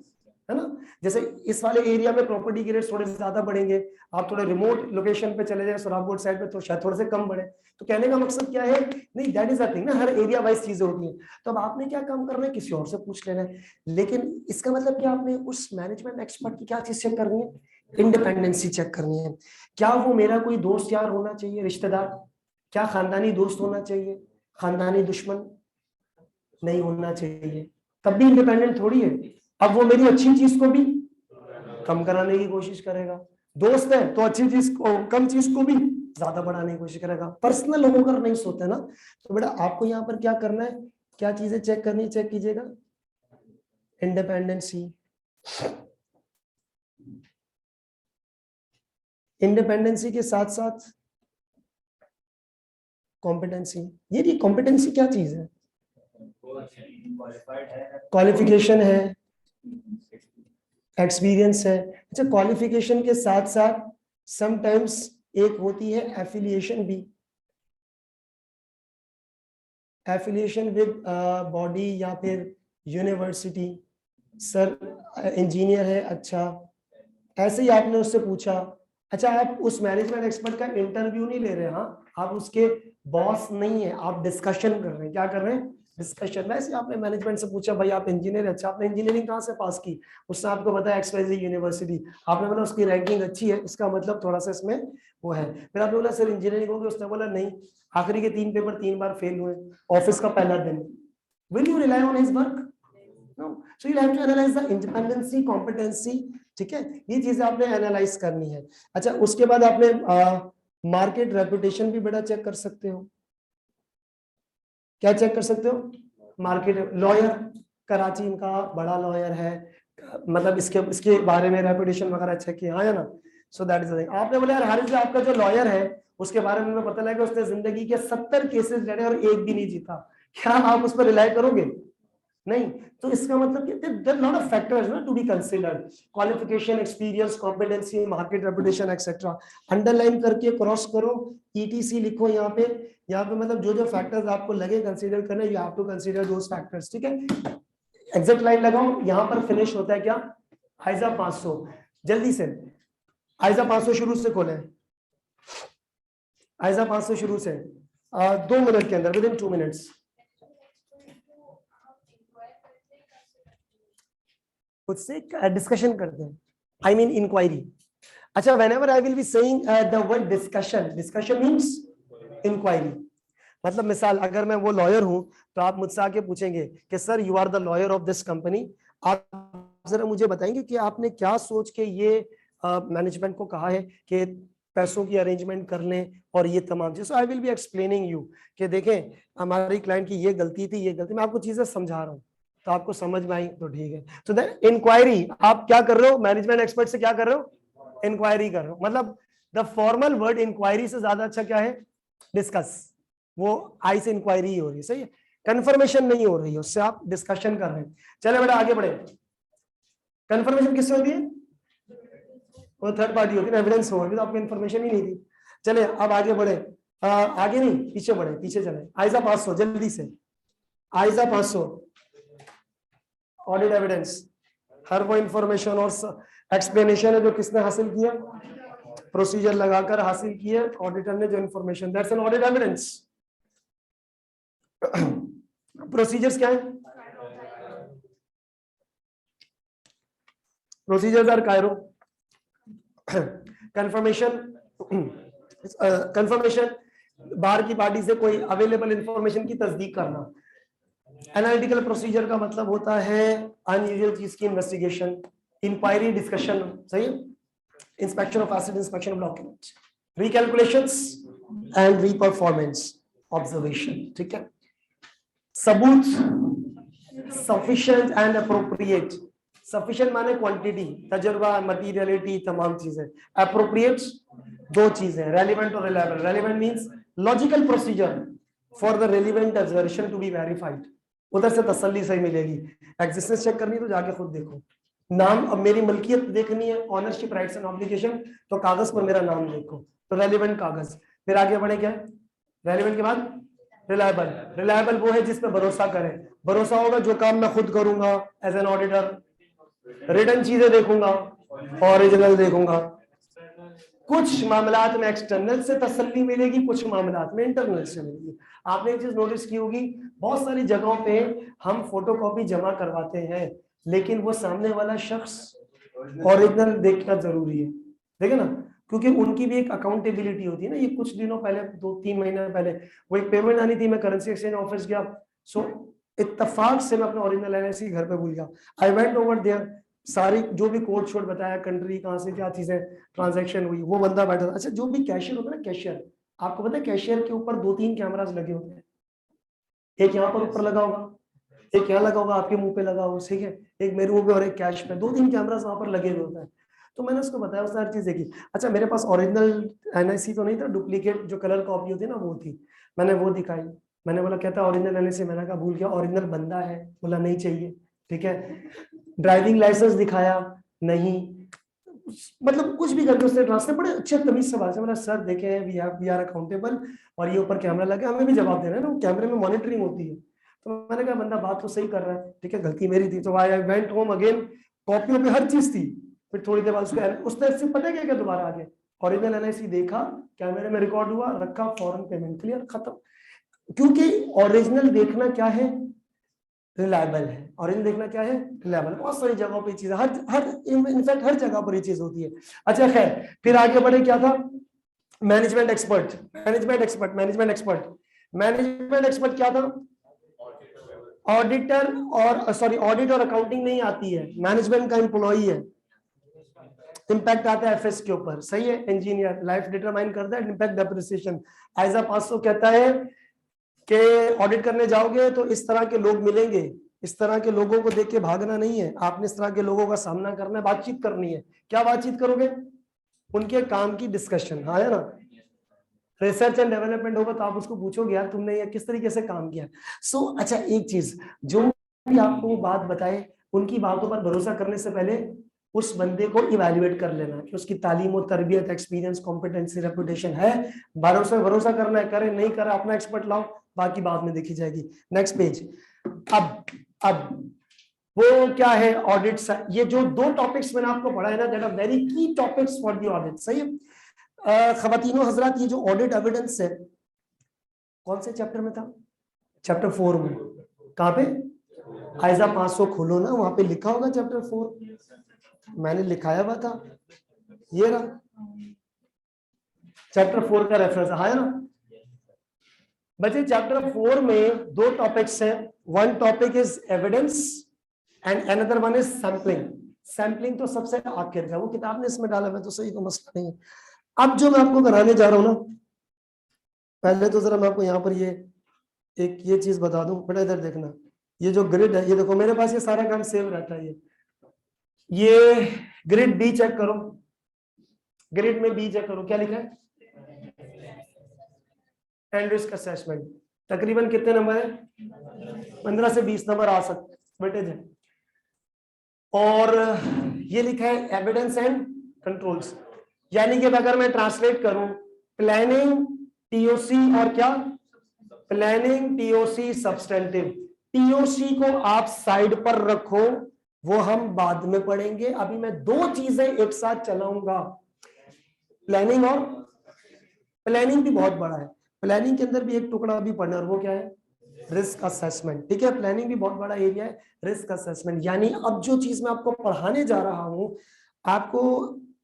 है ना? जैसे इस वाले एरिया में प्रॉपर्टी के रेट्स थोड़े ज्यादा बढ़ेंगे, आप थोड़े रिमोट लोकेशन पे चले जाए सोराबकोट साइड पे तो शायद थोड़े से कम बढ़े। तो कहने का मकसद क्या है? नहीं, दैट इज अ थिंग ना, हर एरिया वाइज चीजें होती हैं। तो अब आपने क्या काम करना है? किसी और से पूछ लेना है। लेकिन इसका मतलब क्या, आपने उस मैनेजमेंट एक्सपर्ट की क्या चीज चेक करनी है? इंडिपेंडेंसी चेक करनी है। क्या वो मेरा कोई दोस्त यार होना चाहिए, रिश्तेदार? क्या खानदानी दोस्त होना चाहिए? खानदानी दुश्मन नहीं होना चाहिए, तब भी इंडिपेंडेंट थोड़ी है। अब वो मेरी अच्छी चीज को भी कम कराने की कोशिश करेगा, दोस्त है तो अच्छी चीज को, कम चीज को भी ज्यादा बढ़ाने की कोशिश करेगा। पर्सनल होकर नहीं सोते ना। तो बेटा आपको यहाँ पर क्या करना है, क्या चीजें चेक करनी, चेक कीजिएगा। इंडिपेंडेंसी, इंडिपेंडेंसी के साथ साथ कॉम्पिटेंसी। ये कॉम्पिटेंसी क्या चीज है? क्वालिफिकेशन है, एक्सपीरियंस है। अच्छा, क्वालिफिकेशन के साथ साथ समटाइम्स एक होती है एफिलिएशन भी, एफिलिएशन विद बॉडी या फिर यूनिवर्सिटी। सर इंजीनियर है, अच्छा, ऐसे ही आपने उससे पूछा। अच्छा, आप उस मैनेजमेंट एक्सपर्ट का इंटरव्यू नहीं ले रहे, हाँ, आप उसके बॉस नहीं है, आप डिस्कशन कर रहे हैं। क्या कर रहे हैं? डिस्कशन। वैसे आपने मैनेजमेंट से पूछा भाई आप इंजीनियर, अच्छा आपने इंजीनियरिंग कहाँ से पास की? उसने आपको बताया एक्सवाईजी यूनिवर्सिटी, आपने बोला उसकी रैंकिंग अच्छी है, इसका मतलब थोड़ा सा इसमें वो है। फिर आपने बोला सर इंजीनियरिंग होगी, उसने बोला नहीं, आखिरी के 3 पेपर 3 बार फेल हुए, ऑफिस का पहला दिन। Will you rely on his work? No. So you have to analyse the independency, competency. ठीक है, ये चीजें आपने एनालाइज करनी है। अच्छा, उसके बाद आपने मार्केट रेपुटेशन भी बड़ा चेक कर सकते हो। क्या चेक कर सकते हो? मार्केट, लॉयर, कराची इनका बड़ा लॉयर है, मतलब इसके बारे में रेपुटेशन वगैरह चेक किया, हाँ या ना? सो दैट इज द थिंग। आपने बोला यार हारिस जी आपका जो लॉयर है उसके बारे में पता लगा उसने जिंदगी के 70 केसेस लड़े और एक भी नहीं जीता, क्या आप उस पर रिलाई करोगे? नहीं। तो इसका मतलब कि there are lot of factors ना to be considered, qualification, experience, competency, market reputation etcetera. Underline करके क्रॉस करो, ईटीसी लिखो यहाँ पे। यहाँ पे मतलब जो जो फैक्टर्स आपको लगे कंसीडर करने, you have to consider those factors. ठीक है, एग्जैक्ट लाइन लगाओ। यहाँ पर फिनिश होता है क्या? आइजा 500। जल्दी से आइजा 500 शुरू से खोलें, आइजा 500 शुरू से 2 मिनट के अंदर, विद इन 2 मिनट्स। उससे डिस्कशन करते हैं, आई मीन इंक्वायरी। अच्छा, whenever I will be saying the word discussion, discussion means inquiry. मतलब मिसाल, अगर मैं वो लॉयर हूं तो आप मुझसे आके पूछेंगे कि sir you are the lawyer of this company, आप जरा मुझे बताएंगे कि आपने क्या सोच के ये मैनेजमेंट को कहा है कि पैसों की अरेंजमेंट कर लें और ये तमाम चीजें। I will be explaining you कि देखें हमारी क्लाइंट की ये गलती थी, ये गलती, मैं आपको चीजें समझा रहा हूँ तो आपको समझ में आई तो ठीक है। तो द इंक्वायरी आप क्या कर रहे हो, मैनेजमेंट एक्सपर्ट से क्या कर रहे हो, इंक्वायरी कर रहे हो। मतलब द फॉर्मल वर्ड इंक्वायरी से ज्यादा अच्छा क्या है, डिस्कस। वो आई से इंक्वायरी ही हो रही है, सही है, कंफर्मेशन नहीं हो रही है, उससे आप डिस्कशन कर रहे हैं। चले बेटा आगे बढ़े। कंफर्मेशन किससे होती है, वो थर्ड पार्टी होती है, एविडेंस होगी तो आपको इन्फॉर्मेशन ही नहीं थी। चले अब आगे बढ़े, आगे नहीं पीछे बढ़े, पीछे चले। आइजा 500 जल्दी से, आइजा 500 ऑडिट एविडेंस, हर वो इंफॉर्मेशन और एक्सप्लेनेशन है जो किसने हासिल किया, प्रोसीजर लगाकर हासिल किया ऑडिटर ने जो information, that's an audit evidence. Procedures क्या है, प्रोसीजर्स आर कायरो कंफर्मेशन, कंफर्मेशन बाहर की पार्टी से कोई अवेलेबल इंफॉर्मेशन की तस्दीक करना। एनालिटिकल प्रोसीजर का मतलब होता है अनयूजुअल चीज की इन्वेस्टिगेशन, इंक्वायरी, डिस्कशन, सही है, inspection of asset, inspection of documents, recalculations and reperformance, observation, ठीक है। सबूत, सफिशिएंट एंड अप्रोप्रिएट, सफिशिएंट माने क्वांटिटी, तजुर्बा, मटीरियलिटी, तमाम चीजें। अप्रोप्रिएट दो चीजें, रेलिवेंट और reliable. Relevant means logical procedure for the relevant assertion to be verified, उधर से तसल्ली सही मिलेगी। एग्जिस्टेंस चेक करनी तो जाके खुद देखो, नाम, अब मेरी मलकियत देखनी है, ऑनरशिप, राइट्स एंड ऑब्लिगेशन, तो कागज पर मेरा नाम देखो, तो रेलिवेंट कागज। फिर आगे बढ़े, क्या रेलिवेंट के बाद रिलायबल। रिलायबल वो है जिस पे भरोसा करें, भरोसा होगा जो काम मैं खुद करूंगा एज एन ऑडिटर, रिटर्न चीजें देखूंगा, ओरिजिनल देखूंगा। कुछ मामलात में एक्सटर्नल से तसल्ली मिलेगी, कुछ मामलात में इंटरनल से मिलेगी। आपने एक चीज नोटिस की होगी, बहुत सारी जगहों पे हम फोटोकॉपी जमा करवाते हैं लेकिन वो सामने वाला शख्स ओरिजिनल देखना जरूरी है, देखे ना, क्योंकि उनकी भी एक अकाउंटेबिलिटी होती है ना। ये कुछ दिनों पहले, 2-3 महीने पहले वो एक पेमेंट आनी थी, मैं करेंसी एक्सचेंज ऑफिस गया, सो इत्तेफाक से मैं अपना ओरिजिनल एनआईसी घर पे भूल गया। आई वेंट ओवर देयर, सारी जो भी कोड शोड बताया, कंट्री कहाँ से क्या चीजें ट्रांजैक्शन हुई, वो बंदा बैठा था। अच्छा, जो भी कैशियर होता है ना, कैशियर, आपको पता है कैशियर के ऊपर 2-3 कैमरास लगे होते हैं, एक यहाँ पर ऊपर लगा होगा, एक यहाँ लगा होगा, आपके मुंह पे लगा होगा, ठीक है, एक मेरे मुंह पे और एक कैश पे, 2-3 कैमरास वहां पर लगे हुए होते हैं। तो मैंने उसको बताया, उसने हर चीज देखी। अच्छा, मेरे पास ओरिजिनल एनआईसी तो नहीं था, डुप्लीकेट जो कलर कॉपी होती है ना वो थी, मैंने वो दिखाई। मैंने बोला कहता ओरिजिनल एनआईसी, मैंने कहा भूल गया, ओरिजिनल बंदा है, बोला नहीं चाहिए, ठीक है। ड्राइविंग लाइसेंस दिखाया, नहीं, मतलब कुछ भी करके उसने ट्रांसफर बड़े अच्छे तमीज से बात से, मतलब सर देखे वी आर अकाउंटेबल, और ये ऊपर कैमरा लगा, हमें भी जवाब देना है ना, कैमरे में मॉनिटरिंग होती है। तो मैंने कहा बंदा बात तो सही कर रहा है, ठीक है, गलती मेरी थी। तो आई वेंट होम अगेन, कॉपियों पे हर चीज थी। फिर थोड़ी देर बाद उसने सिर्फ पता है क्या दोबारा आगे ओरिजिनल एनआईसी देखा, कैमरे में रिकॉर्ड हुआ, रखा, फौरन पेमेंट क्लियर, खत्म। क्योंकि ओरिजिनल देखना क्या है, रिलायबल है। ओरिजिनल देखना क्या है, रिलायबल। बहुत सारी जगहों पे चीज, हर इनफैक्ट हर जगह पर ये चीज होती है। अच्छा खैर, फिर आगे बढ़े, क्या था, management expert, management expert, management expert, management expert क्या था, ऑडिटर और सॉरी, ऑडिट और अकाउंटिंग नहीं आती है, मैनेजमेंट का एम्प्लॉई है। इंपैक्ट आता है एफएस के ऊपर, सही है, इंजीनियर लाइफ डिटरमाइन करता है, इंपैक्ट डेप्रिसिएशन। आइजा 500 कहता है कि ऑडिट करने जाओगे तो इस तरह के लोग मिलेंगे, इस तरह के लोगों को देख के भागना नहीं है, आपने इस तरह के लोगों का सामना करना है, बातचीत करनी है। क्या बातचीत करोगे, उनके काम की डिस्कशन, हाँ है ना, रिसर्च एंड डेवलपमेंट होगा तो आप उसको पूछोगे यार तुमने ये किस तरीके से काम किया। सो अच्छा, एक चीज, जो भी आपको बात बताए उनकी बातों पर भरोसा करने से पहले उस बंदे को इवैल्यूएट कर लेना कि उसकी तालीम और तरबियत, एक्सपीरियंस, कॉम्पिटेंसी, रेपुटेशन है। भरोसा करना है, करे नहीं करे अपना एक्सपर्ट लाओ, बाकी बाद में देखी जाएगी। Next page. अब वो क्या है, ऑडिट। ये जो 2 टॉपिक्स मैंने आपको पढ़ा है ना, दैट आर वेरी की टॉपिक्स फॉर द ऑडिट, सही है। खवातीनो हजरात, ये जो ऑडिट एविडेंस है, कौन से चैप्टर में था, चैप्टर 4 में। कहां पे, आइजा 500 खोलो ना, वहां पे लिखा होगा चैप्टर 4, मैंने लिखाया हुआ था। ये रहा चैप्टर 4 का रेफरेंस है ना बच्चे। चैप्टर 4 में 2 टॉपिक्स हैं, one topic is evidence and another one is sampling. Sampling तो सबसे आखिर का, वो किताब ने इसमें डाला हुआ तो सही, तो मसला नहीं है। अब जो मैं आपको कराने जा रहा हूं ना, पहले तो जरा मैं आपको यहाँ पर ये चीज बता दूं बेटा, इधर देखना, ये जो ग्रिड है, ये देखो मेरे पास ये सारा काम सेव रहता है। ये ग्रिड बी चेक करो, ग्रिड में बी चेक करो, क्या लिखा है? And risk assessment. तकरीबन कितने नंबर है? 15 से 20 नंबर आ सकते वेटेज है। और ये लिखा है एविडेंस एंड कंट्रोल्स, यानी कि अगर मैं ट्रांसलेट करूं, प्लानिंग, टीओसी और क्या? Planning, TOC, substantive. टीओसी को आप साइड पर रखो, वो हम बाद में पढ़ेंगे। अभी मैं 2 चीजें एक साथ चलाऊंगा, प्लानिंग और प्लानिंग भी बहुत बड़ा है, प्लानिंग के अंदर भी एक टुकड़ा भी पढ़ना, और वो क्या है? Risk assessment. ठीक है, प्लानिंग भी बहुत बड़ा एरिया है, रिस्क असेसमेंट। यानी अब जो चीज मैं आपको पढ़ाने जा रहा हूं, आपको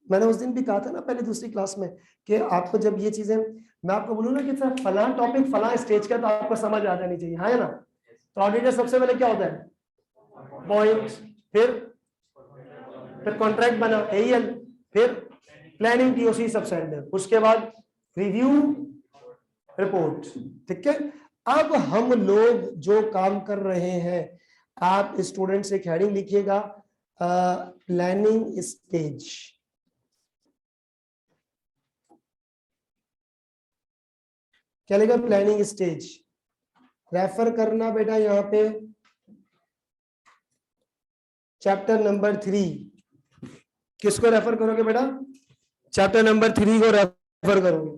मैंने उस दिन भी कहा था ना पहले दूसरी क्लास में, कि आपको जब ये चीजें मैं आपको बोलूँ ना कि सर फला टॉपिक फला स्टेज का, तो आपको समझ आ जानी चाहिए, है ना? तो ऑडिटर सबसे पहले क्या होता है? पॉइंट, फिर कॉन्ट्रैक्ट बना एएल, फिर प्लानिंग, टीओसी, सब्सटेंटिव, उसके बाद रिव्यू, रिपोर्ट। ठीक है, अब हम लोग जो काम कर रहे हैं, आप स्टूडेंट से हेडिंग लिखिएगा, प्लानिंग स्टेज। क्या लिखा? Planning stage. रेफर करना बेटा यहां पे चैप्टर नंबर 3। किसको रेफर करोगे बेटा? चैप्टर नंबर 3 को रेफर करोगे।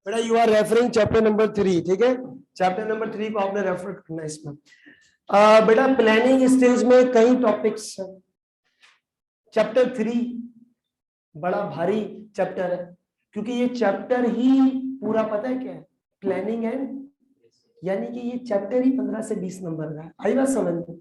बेटा you are referring chapter number 3, ठीक है? चैप्टर नंबर 3 को आपने रेफर करना है इसमें। बेटा प्लानिंग स्टेज में कई टॉपिक्स हैं। चैप्टर 3 बड़ा भारी चैप्टर है, क्योंकि ये चैप्टर ही पूरा पता है क्या है? प्लानिंग एंड, यानी कि ये चैप्टर ही 15 से 20 नंबर का है। आई बात समझ में?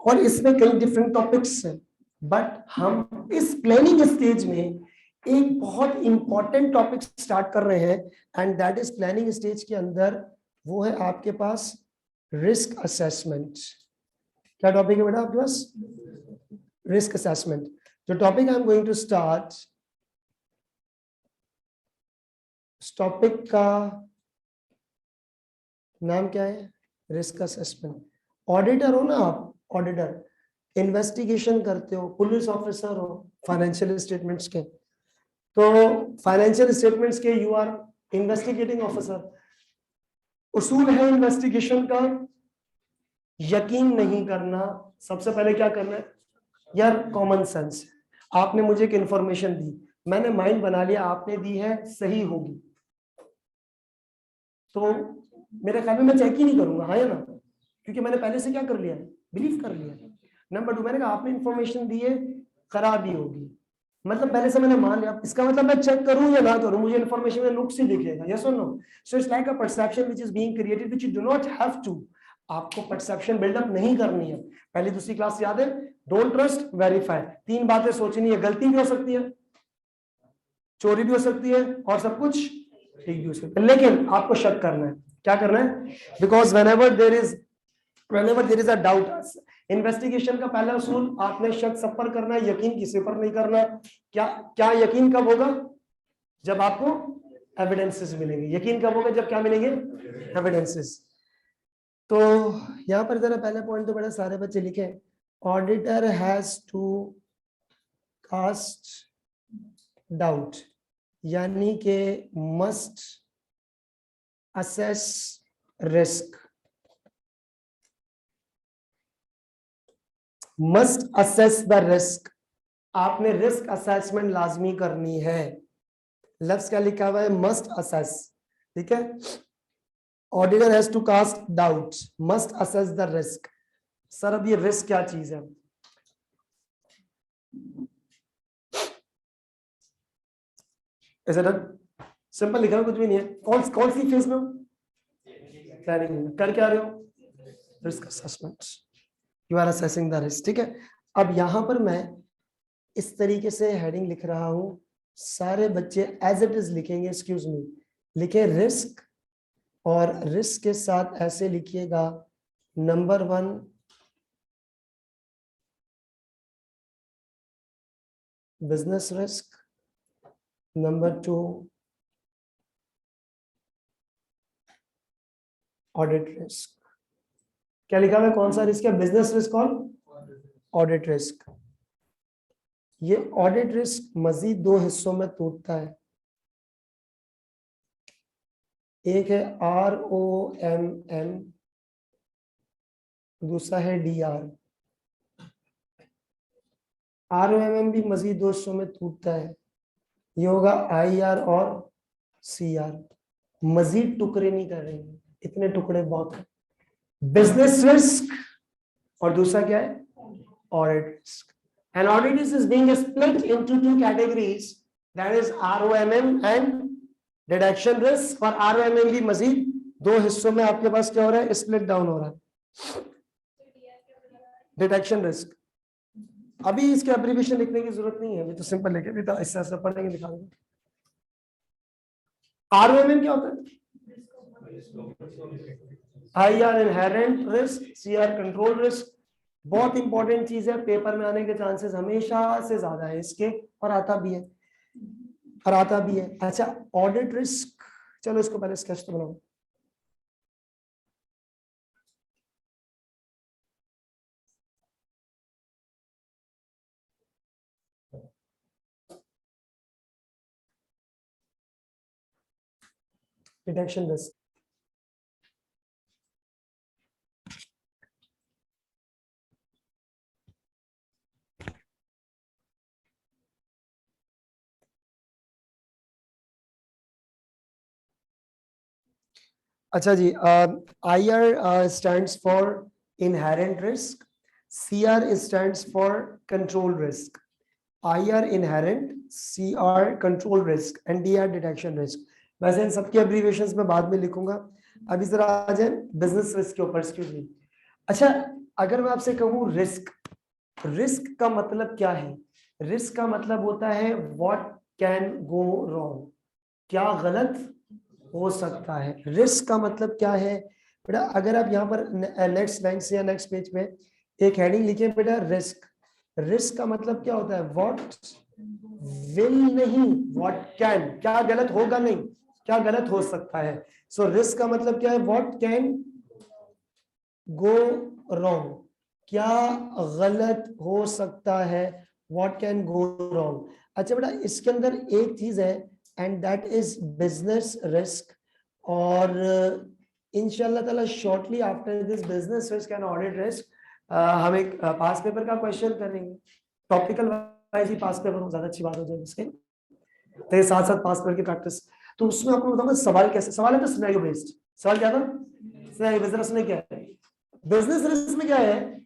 और इसमें कई डिफरेंट टॉपिक्स हैं, बट हम इस प्लानिंग स्टेज में एक बहुत इंपॉर्टेंट टॉपिक स्टार्ट कर रहे हैं, and that is planning stage के अंदर वो है आपके पास रिस्क असेसमेंट। क्या टॉपिक है बेटा आपके पास? Risk assessment. जो topic I am going to start, इस टॉपिक का नाम क्या है? Risk assessment. ऑडिटर हो ना आप? ऑडिटर, इन्वेस्टिगेशन करते हो, पुलिस ऑफिसर हो फाइनेंशियल स्टेटमेंट्स के, तो फाइनेंशियल स्टेटमेंट्स के यू आर इन्वेस्टिगेटिंग ऑफिसर। उसूल है इन्वेस्टिगेशन का, यकीन नहीं करना। सबसे पहले क्या करना है यार? Common sense. आपने मुझे एक इंफॉर्मेशन दी, मैंने माइंड बना लिया आपने दी है, सही होगी, तो मेरे ख्याल में मैं चेक ही नहीं करूंगा, हाँ या ना? क्योंकि मैंने पहले से क्या कर लिया है? बिलीव कर लिया। नंबर 2, मैंने कहा आपने इंफॉर्मेशन दी है, खराबी होगी, मतलब पहले से मैंने मान लिया। इसका मतलब मैं चेक करूं या ना करूं, मुझे इंफॉर्मेशन में नुक्स ही दिखेगा। यस और no? So it's like a perception which is being created which you do not have to. आपको परसेप्शन बिल्डअप नहीं करनी है। पहली दूसरी क्लास याद है? Don't trust, verify. 3 बातें सोचनी है, गलती भी हो सकती है, चोरी भी हो सकती है, और सब कुछ ठीक भी हो सकता है, लेकिन आपको शक करना है। क्या करना है? Because whenever there is a doubt, investigation का पहला उसूल आपने शक सब पर करना है, यकीन किसी पर नहीं करना। क्या क्या यकीन कब होगा? जब आपको एविडेंसेस मिलेंगे। यकीन कब होगा? जब क्या मिलेंगे? एविडेंसेस। तो यहां पर जरा पहले पॉइंट तो बड़ा सारे बच्चे लिखे, auditor has to cast doubt, यानी कि must assess risk. Must assess the risk. आपने रिस्क असेसमेंट लाजमी करनी है। लफ्ज क्या लिखा हुआ है? Must assess. ठीक है, auditor has to cast doubt, must assess the risk. Sir अब ये रिस्क क्या चीज है? ऐसे सिंपल लिखा है, कुछ भी नहीं है। कौन सी फेज में हो? प्लानिंग में। कर क्या रहे हो? Risk assessment, you are assessing the risk. ठीक है, अब यहां पर मैं इस तरीके से हेडिंग लिख रहा हूं, सारे बच्चे एज इट इज लिखेंगे, एक्सक्यूज मी, लिखे रिस्क, और रिस्क के साथ ऐसे लिखिएगा number 1 business risk, number 2 audit risk. क्या लिखा है, कौन सा रिस्क है, बिजनेस रिस्क और ऑडिट रिस्क। ये ऑडिट रिस्क मजीद 2 हिस्सों में टूटता है, एक है ROMM, दूसरा है DR। ROMM भी मजीद 2 हिस्सों में टूटता है, ये होगा IR और CR। मजीद टुकड़े नहीं कर रहे हैं, इतने टुकड़े बहुत है। बिजनेस रिस्क और दूसरा क्या है, audit risk. And audit risk is being split into 2 categories, that is ROMM and deduction risk. और ROMM भी मजीद 2 हिस्सों में आपके पास क्या हो रहा है, स्प्लिट डाउन हो रहा है, डिडक्शन रिस्क। अभी इसके एब्रिविएशन लिखने की जरूरत नहीं है, अभी तो सिंपल लिखे, अभी तो ऐसा पढ़ेंगे दिखा देंगे। ROMM क्या होता है, IR inherent risk, CR control risk. बहुत इंपॉर्टेंट चीज है, पेपर में आने के चांसेस हमेशा से ज्यादा है इसके, और आता भी है, और आता भी है। अच्छा, ऑडिट रिस्क, चलो इसको पहले स्केच तो बनाओ। डिटेक्शन रिस्क, अच्छा जी, IR stands for inherent risk, CR stands for control risk। IR inherent, CR control risk and DR detection risk। वैसे इन सबके एब्रीविएशंस में बाद में लिखूंगा, अभी जरा आ जाए बिजनेस रिस्क के ऊपर, एक्सक्यूज मी। अच्छा, अगर मैं आपसे कहूँ रिस्क, रिस्क का मतलब क्या है, रिस्क का मतलब होता है व्हाट कैन गो रॉन्ग, क्या गलत हो सकता है। रिस्क का मतलब क्या है बेटा, अगर आप यहाँ पर नेक्स्ट लाइन से या नेक्स्ट पेज पे एक हेडिंग लिखे बेटा, रिस्क, रिस्क का मतलब क्या होता है, व्हाट विल नहीं, व्हाट कैन, क्या गलत होगा नहीं, क्या गलत हो सकता है। सो रिस्क का मतलब क्या है, व्हाट कैन गो रॉन्ग, क्या गलत हो सकता है, व्हाट कैन गो रॉन्ग। अच्छा बेटा, इसके अंदर एक चीज है, and that is business risk. और इंशाल्लाह ताला shortly after this business risk and audit risk हम एक पास पेपर का क्वेश्चन करेंगे, टॉपिकल वाइज ही पास पेपर हो, ज्यादा अच्छी बात हो जाए इसके, तो ये साथ साथ पास पेपर की प्रैक्टिस। तो उसमें आपको बताऊंगा सवाल कैसे, सवाल है तो सिनेरियो बेस्ड। सवाल क्या था, सिनेरियो बिजनेस में क्या है, बिजनेस रिस्क में क्या है।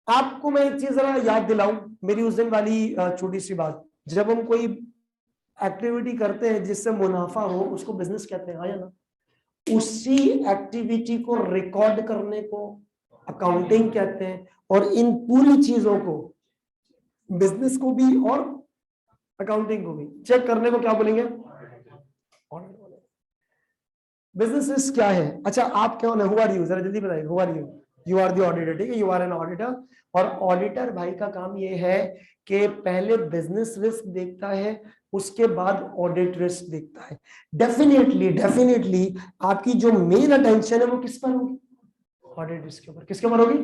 आपको मैं एक चीज जरा याद दिलाऊं, मेरी उस दिन वाली छोटी सी बात, जब हम कोई एक्टिविटी करते हैं जिससे मुनाफा हो, उसको बिजनेस कहते हैं, हाँ या ना। उसी एक्टिविटी को रिकॉर्ड करने को अकाउंटिंग कहते हैं, और इन पूरी चीजों को, बिजनेस को भी और अकाउंटिंग को भी चेक करने को क्या बोलेंगे, बिजनेस रिस्क क्या है। अच्छा, आप क्या हो, हु आर यू, जरा जल्दी बताइए, who are you, you are the auditor, ठीक है, यू आर एन ऑडिटर। और ऑडिटर भाई का काम ये है कि पहले बिजनेस रिस्क देखता है, उसके बाद ऑडिट रिस्क देखता है। डेफिनेटली डेफिनेटली आपकी जो मेन अटेंशन है वो किस पर होगी, ऑडिट रिस्क के ऊपर। किसके ऊपर होगी,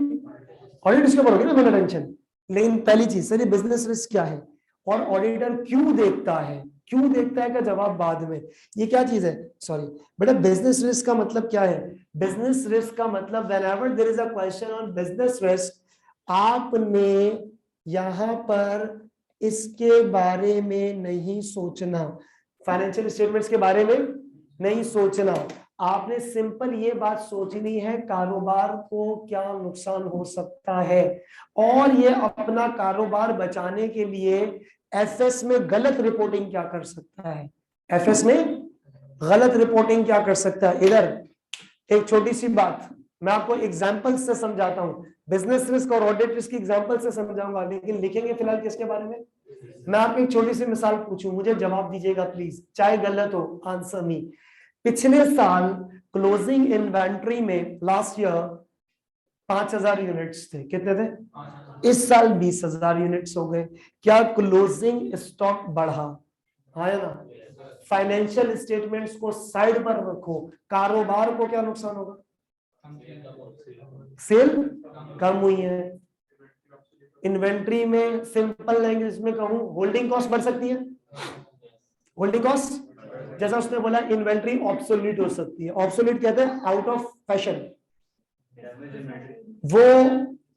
ऑडिट रिस्क के ऊपर होगी ना मेन अटेंशन। लेकिन पहली चीज सर, ये बिजनेस रिस्क क्या है और ऑडिटर क्यों देखता है, क्यों देखता है का जवाब बाद में। ये क्या चीज है, सॉरी बेटा, बिजनेस रिस्क का मतलब क्या है, बिजनेस रिस्क का मतलब whenever there is a question on business risk, आपने यहां पर इसके बारे में नहीं सोचना, फाइनेंशियल स्टेटमेंट्स के बारे में नहीं सोचना। आपने सिंपल ये बात सोचनी है, कारोबार को क्या नुकसान हो सकता है, और ये अपना कारोबार बचाने के लिए एफएस में गलत रिपोर्टिंग क्या कर सकता है, एफएस में गलत रिपोर्टिंग क्या कर सकता है। इधर एक छोटी सी बात मैं आपको एग्जांपल से समझाता हूं, बिजनेस रिस्क और ऑडिट रिस्क की एग्जांपल से समझाऊंगा, लेकिन लिखेंगे फिलहाल किसके बारे में। मैं आपको एक छोटी सी मिसाल पूछूं, मुझे जवाब दीजिएगा प्लीज, चाहे गलत हो आंसर मी। पिछले साल क्लोजिंग इन्वेंट्री में लास्ट ईयर 5,000 यूनिट्स थे, कितने थे? इस साल 20,000 यूनिट्स हो गए। क्या क्लोजिंग स्टॉक बढ़ा? हाँ या ना? फाइनेंशियल स्टेटमेंट्स को साइड पर रखो, कारोबार को क्या नुकसान होगा? सेल कम हुई है। इन्वेंट्री में सिंपल लैंग्वेज में कहूं, होल्डिंग कॉस्ट बढ़ सकती है। होल्डिंग कॉस्ट, जैसा उसने बोला इन्वेंट्री ऑब्सोल्यूट हो सकती है। ऑब्सोल्यूट कहते हैं आउट ऑफ फैशन, वो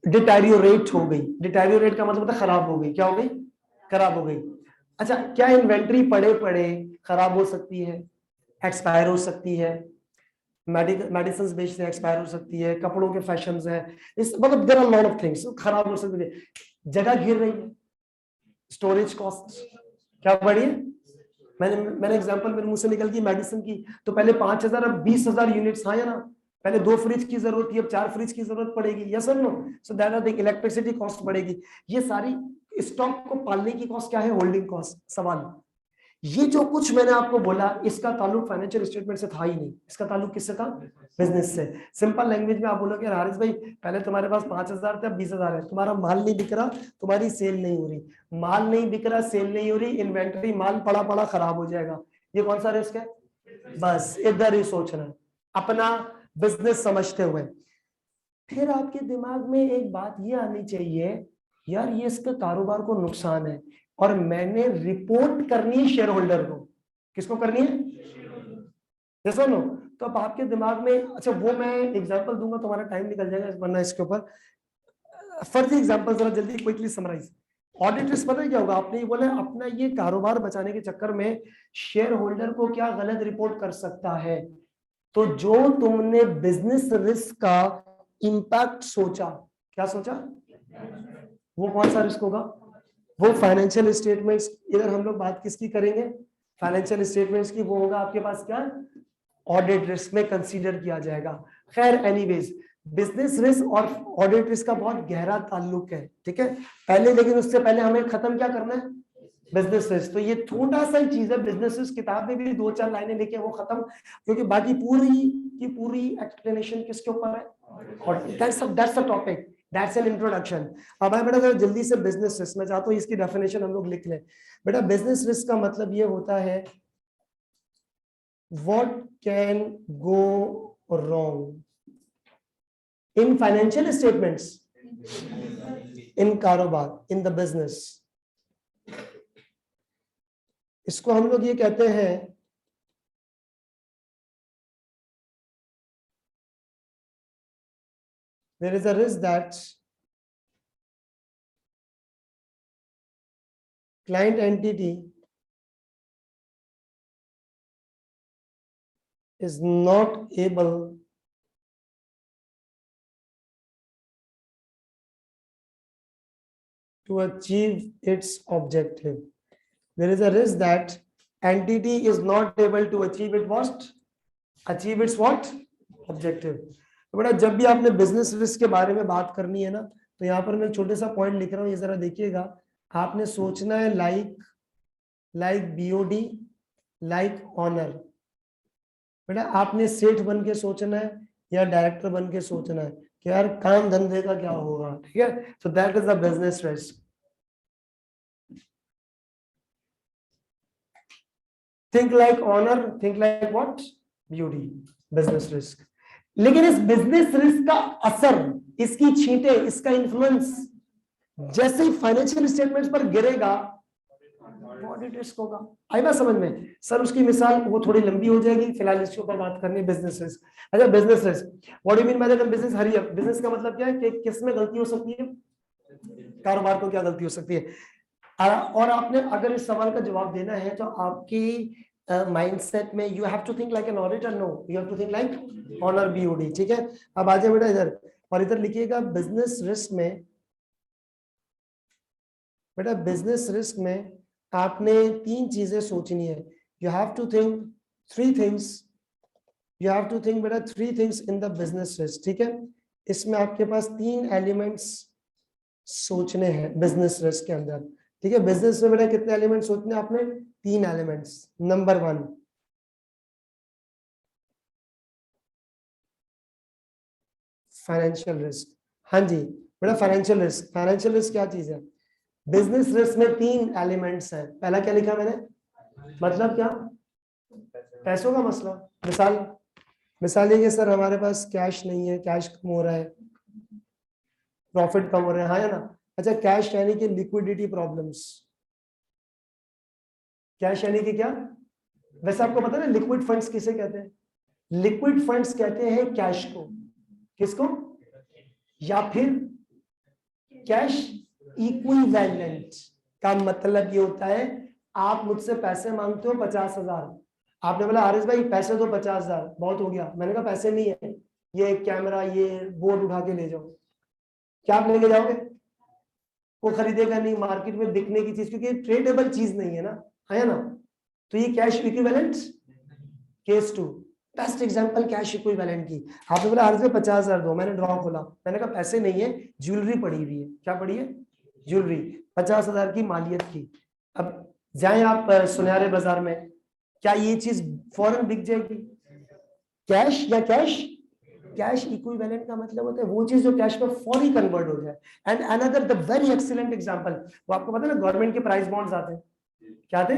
डिटेरियोरेट हो गई। डिटेरियोरेट का मतलब है खराब हो गई। क्या हो गई? खराब हो गई। अच्छा, क्या इन्वेंट्री पड़े पड़े खराब हो सकती है? एक्सपायर हो सकती है। मेडिसिन बेचते हैं, एक्सपायर हो सकती है। कपड़ों के फैशंस हैं, इस मतलब there are lot of things खराब हो सकती है। जगह गिर रही है, स्टोरेज कॉस्ट क्या बढ़ी है? मैंने एग्जांपल मेरे मुंह से निकल गई मेडिसिन की, तो पहले 5,000 अब 20,000 यूनिट्स। हाँ या ना? पहले 2 फ्रिज की जरूरत थी, अब 4 फ्रिज की जरूरत पड़ेगी। यस और no? So that are the electricity cost बढ़ेगी। ये सारी स्टॉक को पालने की कॉस्ट क्या है? Holding cost. सवाल, ये जो कुछ मैंने आपको बोला इसका ताल्लुक फाइनेंशियल स्टेटमेंट से था ही नहीं। इसका ताल्लुक किससे था? बिजनेस से। सिंपल लैंग्वेज में आप बोलोगे हारिस भाई पहले तुम्हारे पास 5,000 थे, अब 20,000 है। तुम्हारा माल नहीं बिक रहा, तुम्हारी सेल नहीं हो रही। माल नहीं बिक रहा, सेल नहीं हो रही, इन्वेंटरी माल पड़ा पड़ा खराब हो जाएगा। ये कौन सा रिस्क है? बस इधर ही सोचना है, अपना बिजनेस समझते हुए। फिर आपके दिमाग में एक बात ये आनी चाहिए, यार ये इसका कारोबार को नुकसान है और मैंने रिपोर्ट करनी है शेयर होल्डर को। किसको करनी है? जैसा नो। तो अब आपके दिमाग में, अच्छा वो मैं एग्जांपल दूंगा, तुम्हारा टाइम निकल जाएगा वरना इसके ऊपर। फर्स्ट एग्जांपल जरा जल्दी क्विकली समराइज। ऑडिट रिस्क पता है क्या होगा? आपने ये बोला अपना ये कारोबार बचाने के चक्कर में शेयर होल्डर को क्या गलत रिपोर्ट कर सकता है। तो जो तुमने बिजनेस रिस्क का इंपैक्ट सोचा, क्या सोचा? वो कौन सा रिस्क होगा? वो फाइनेंशियल स्टेटमेंट्स। इधर हम लोग बात किसकी करेंगे? फाइनेंशियल स्टेटमेंट्स की। वो होगा आपके पास क्या? ऑडिट रिस्क में कंसीडर किया जाएगा। खैर एनीवेज, बिजनेस रिस्क और ऑडिट रिस्क का बहुत गहरा ताल्लुक है, ठीक है। पहले, लेकिन उससे पहले हमें खत्म क्या करना है? Business risk. तो ये छोटा सा ही चीज है, बिजनेस रिस्क किताब में भी 2-4 लाइनें लिखे वो खत्म, क्योंकि बाकी पूरी की पूरी एक्सप्लेनेशन किसके ऊपर है? और that's the topic, that's an introduction. अब आए बेटा जल्दी से बिजनेस रिस्क, मैं चाहता हूँ इसकी डेफिनेशन हम लोग लिख लें। बेटा बिजनेस रिस्क का मतलब ये होता है what can go wrong in financial statements, in कारोबार, in the business। इसको हम लोग ये कहते हैं there is a risk that client entity is not able to achieve its objective. There is a risk that entity is not able to achieve it what? Achieve its what? Objective। तो बेटा जब भी आपने business risk के बारे में बात करनी है ना, तो यहाँ पर मैं एक छोटे सा पॉइंट लिख रहा हूँ, ये जरा देखिएगा। आपने सोचना है लाइक बीओडी, लाइक ऑनर। बेटा आपने सेठ बन के सोचना है या डायरेक्टर बन के सोचना है कि यार काम धंधे का क्या होगा, ठीक है। So that is the business risk. Think like owner, think like what? Beauty, business risk. लेकिन इस बिजनेस रिस्क का असर, इसकी छींटे, इसका इन्फ्लुएंस जैसे ही फाइनेंशियल स्टेटमेंट्स पर गिरेगा, ऑडिट रिस्क होगा। आई बात समझ में? सर उसकी मिसाल वो थोड़ी लंबी हो जाएगी, फिलहाल इसके ऊपर बात करनी है बिजनेस रिस्क। अच्छा business risk, what do you mean by the business? Hurry up. Business का मतलब क्या है कि किस में गलती हो सकती है? कारोबार को क्या गलती हो सकती है? और आपने अगर इस सवाल का जवाब देना है तो आपकी माइंडसेट में you have to think like an auditor, no you have to think like owner BOD, ठीक है। अब आ जाए बेटा इधर, और इधर लिखिएगा बिजनेस रिस्क में। बेटा बिजनेस रिस्क में आपने 3 चीजें सोचनी है। You have to think 3 things you have to think बेटा 3 things in the business risk, ठीक है। इसमें आपके पास 3 एलिमेंट्स सोचने हैं बिजनेस रिस्क के अंदर, ठीक है। बिजनेस में बेटा कितने एलिमेंट सोचने हैं आपने? 3 एलिमेंट्स। Number 1 financial risk. हाँ जी बेटा, फाइनेंशियल रिस्क। फाइनेंशियल रिस्क क्या चीज है? बिजनेस रिस्क में 3 एलिमेंट्स हैं। पहला क्या लिखा मैंने? मतलब क्या? पैसों का मसला। मिसाल ये कि सर हमारे पास कैश नहीं है, कैश कम हो रहा है, प्रॉफिट कम हो रहा है, हाँ या ना? अच्छा, कैश यानी कि लिक्विडिटी प्रॉब्लम्स। कैश यानी कि क्या? वैसे आपको पता है ना लिक्विड फंड्स किसे कहते हैं? लिक्विड फंड्स कहते हैं कैश को। किसको? या फिर कैश इक्विवेलेंट का मतलब ये होता है, आप मुझसे पैसे मांगते हो 50,000, आपने बोला आरिस भाई पैसे दो 50,000, बहुत हो गया। मैंने कहा पैसे नहीं है, ये कैमरा ये बोर्ड उठा के ले जाओ। क्या आप लेके जाओगे? वो खरीदेगा नहीं, मार्केट में बिकने की चीज, क्योंकि ट्रेडेबल चीज नहीं है ना, है ना? तो ये cash equivalent. Case 2, best example cash equivalent की। आपने बोला आरिस भाई 50,000 दो, मैंने ड्रॉ खोला, मैंने कहा पैसे नहीं है, ज्वेलरी पड़ी हुई है। क्या पड़ी है? ज्वेलरी 50,000 की मालियत की। अब जाए आप सुनहरे बाजार में, क्या ये चीज फौरन बिक जाएगी? कैश या कैश कैश इक्विवेलेंट का मतलब होता है वो चीज जो कैश में फौरी कन्वर्ट हो जाए। And another the very excellent example, वो आपको पता है ना, गवर्नमेंट के प्राइस बॉन्ड्स आते हैं। क्या थे?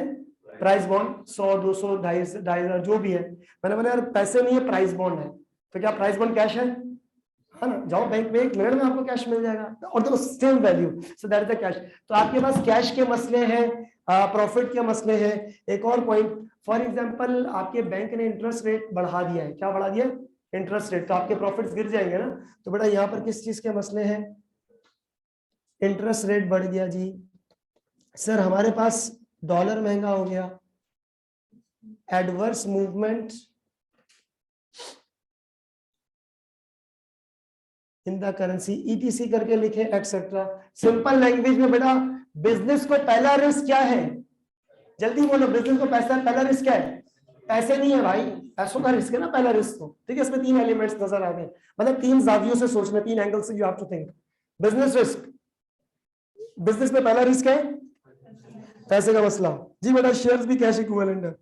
प्राइस बॉन्ड 100 200 2,500 जो भी है। मैंने बोला यार पैसे नहीं है, प्राइस बॉन्ड है। तो क्या प्राइस बॉन्ड कैश है ना? जाओ बैंक में, 1 मिनट में आपको कैश मिल जाएगा और the same value. So that is the cash. तो आपके पास कैश के मसले हैं, प्रॉफिट के मसले हैं। एक और पॉइंट, फॉर एग्जांपल आपके बैंक ने इंटरेस्ट रेट बढ़ा दिया है। क्या बढ़ा दिया? Interest rate. तो आपके प्रॉफिट्स गिर जाएंगे ना। तो बेटा यहाँ पर किस चीज के मसले हैं? इंटरेस्ट रेट बढ़ गया जी। सर हमारे पास डॉलर महंगा हो गया, adverse movement in the currency, etc करके लिखे एक्सेट्रा। सिंपल लैंग्वेज में बेटा बिजनेस को पहला रिस्क क्या है? जल्दी बोलो, बिजनेस को पैसा पहला रिस्क क्या है? पैसे नहीं है भाई, पैसों का रिस्क है ना पहला रिस्क। तो ठीक है, इसमें 3 एलिमेंट्स नजर आ गए, मतलब 3 जावियों से सोचना, 3 एंगल से you have to think. Business risk, business में पहला रिस्क है पैसे का मसला। जी बेटा शेयर्स भी कैश इक्विवेलेंट है,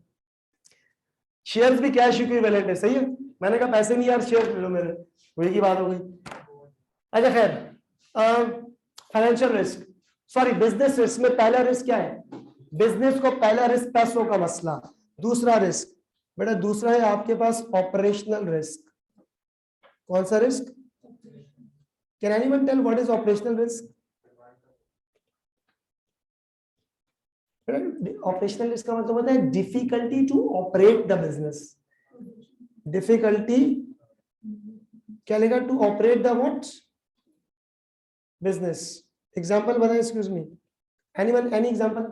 शेयर्स भी कैश इक्विवेलेंट है, सही है। मैंने कहा पैसे नहीं यार, शेयर्स ले लो मेरे, वही की बात हो गई। अच्छा खैर, financial risk, sorry business risk में पहला रिस्क क्या है? बिजनेस को पहला रिस्क पैसों का मसला। दूसरा रिस्क बेटा, दूसरा है आपके पास ऑपरेशनल रिस्क। कौन सा risk? Can anyone tell what is operational risk? Operational risk का मतलब होता है difficulty to operate the business. Difficulty क्या लेगा? To operate the what? Business. Example बताएं, excuse me, anyone, any example?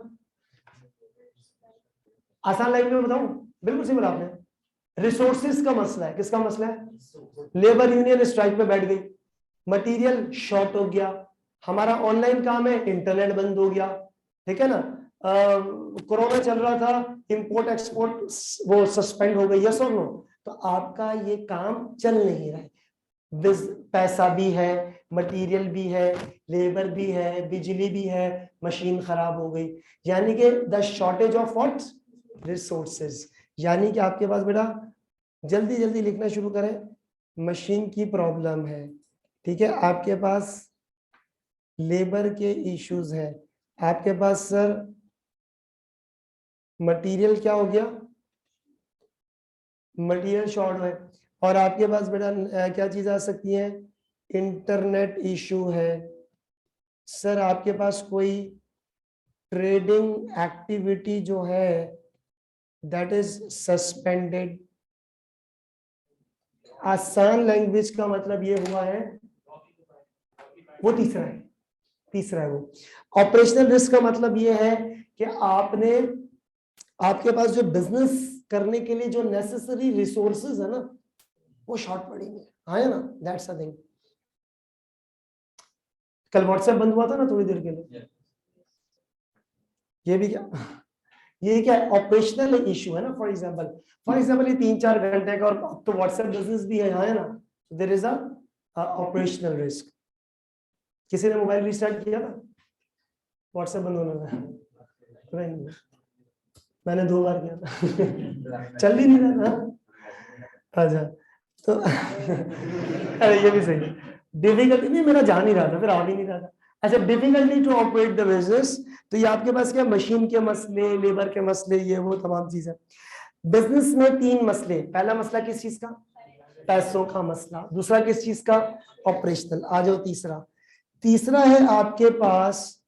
आसान लैंग्वेज में बताऊं? बिल्कुल सही बोला आपने। रिसोर्सेज का मसला है। किसका मसला है? लेबर यूनियन स्ट्राइक पे बैठ गई, मटेरियल शॉर्ट हो गया, हमारा ऑनलाइन काम है, इंटरनेट बंद हो गया, ठीक है ना, कोरोना चल रहा था, इंपोर्ट एक्सपोर्ट वो सस्पेंड हो गई, यस और नो? तो आपका ये काम चल नहीं रहा है। पैसा भी है, मटेरियल भी है, लेबर भी है, बिजली भी है, मशीन खराब हो गई, यानी कि the shortage of what? Resources. यानी कि आपके पास बेटा, जल्दी जल्दी लिखना शुरू करें, मशीन की प्रॉब्लम है, ठीक है, आपके पास लेबर के इश्यूज है, आपके पास सर मटेरियल क्या हो गया? मटेरियल शॉर्ट है, और आपके पास बेटा क्या चीज आ सकती है? इंटरनेट इशू है। सर आपके पास कोई ट्रेडिंग एक्टिविटी जो है दैट इज सस्पेंडेड। आसान लैंग्वेज का मतलब ये हुआ है, वो तीसरा है वो। ऑपरेशनल रिस्क का मतलब ये है कि आपने, आपके पास जो बिजनेस करने के लिए जो नेसेसरी रिसोर्सेज है ना, वो शॉर्ट पड़ेंगे, हाँ है ना? That's a thing. कल व्हाट्सएप बंद हुआ था ना थोड़ी देर के लिए, ये भी क्या ये क्या है, ऑपरेशनल इशू है ना। फॉर एग्जाम्पल ये 3-4 घंटे का, और अब तो व्हाट्सएप बिजनेस भी है यहाँ, है ना, there is a operational risk. किसी ने मोबाइल रिस्टार्ट किया था, व्हाट्सएप बंद होने में? मैंने 2 बार किया था चल ही नहीं रहा था। अच्छा तो अरे ये भी सही है, डिफिकल्टी नहीं, मेरा जा नहीं रहा था, फिर आ भी नहीं रहा था। अच्छा, difficulty to operate the business, तो ये आपके पास क्या, मशीन के मसले, लेबर के मसले, ये वो तमाम चीजें। बिजनेस में 3 मसले, पहला मसला किस चीज का, पैसों का मसला। दूसरा किस चीज का, ऑपरेशनल। आ जाओ तीसरा है आपके पास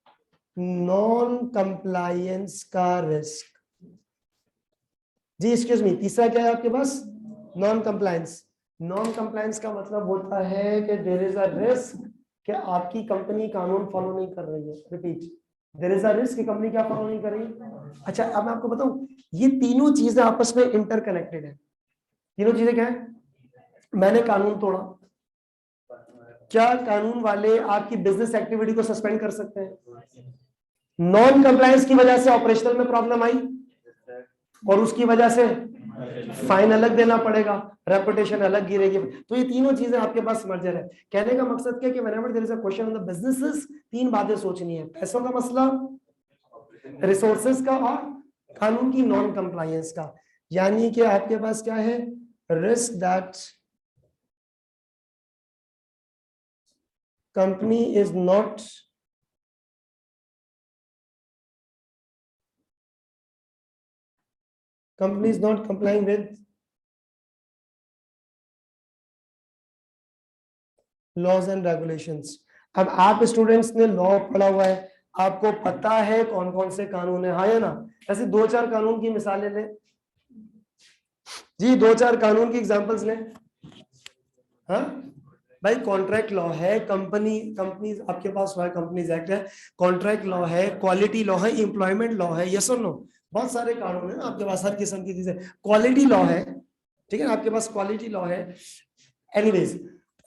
नॉन कंप्लायंस का रिस्क। जी एक्सक्यूज मी, तीसरा क्या है आपके पास, नॉन कंप्लायंस। नॉन कंप्लायंस का मतलब होता है कि देयर इज अ रिस्क कि आपकी कंपनी कानून फॉलो नहीं कर रही है। Repeat, there is a risk कि कंपनी क्या फॉलो नहीं कर रही है। अच्छा, अब मैं आपको बताऊं, ये तीनों चीजें आपस में इंटरकनेक्टेड है। तीनों चीजें क्या है, मैंने कानून तोड़ा, क्या कानून वाले आपकी बिजनेस एक्टिविटी को सस्पेंड कर सकते हैं? नॉन कंप्लायंस की वजह से ऑपरेशनल में प्रॉब्लम आई, और उसकी वजह से फाइन अलग देना पड़ेगा, रेपुटेशन अलग गिरेगी। तो ये तीनों चीजें आपके पास मर्जर है। कहने का मकसद क्या है कि whenever there is a question on the businesses, 3 बातें सोचनी है, पैसों का मसला, रिसोर्सेज का, और कानून की नॉन कंप्लायंस का। यानी कि आपके पास क्या है, risk that company is not complying with laws and regulations. अब आप स्टूडेंट्स ने लॉ पढ़ा हुआ है, आपको पता है कौन कौन से कानून है, हाँ या ना। ऐसे 2-4 कानून की मिसालें लें जी, 2-4 कानून की एग्जांपल्स लें। हाँ भाई, कॉन्ट्रैक्ट लॉ है, कंपनीज आपके पास है, कंपनीज एक्ट है, कॉन्ट्रैक्ट लॉ है, क्वालिटी लॉ है, एम्प्लॉयमेंट लॉ है, यस और नो। बहुत सारे कानून है आपके पास, हर किस्म की चीजें। क्वालिटी लॉ है, ठीक है, आपके पास क्वालिटी लॉ है। Anyways,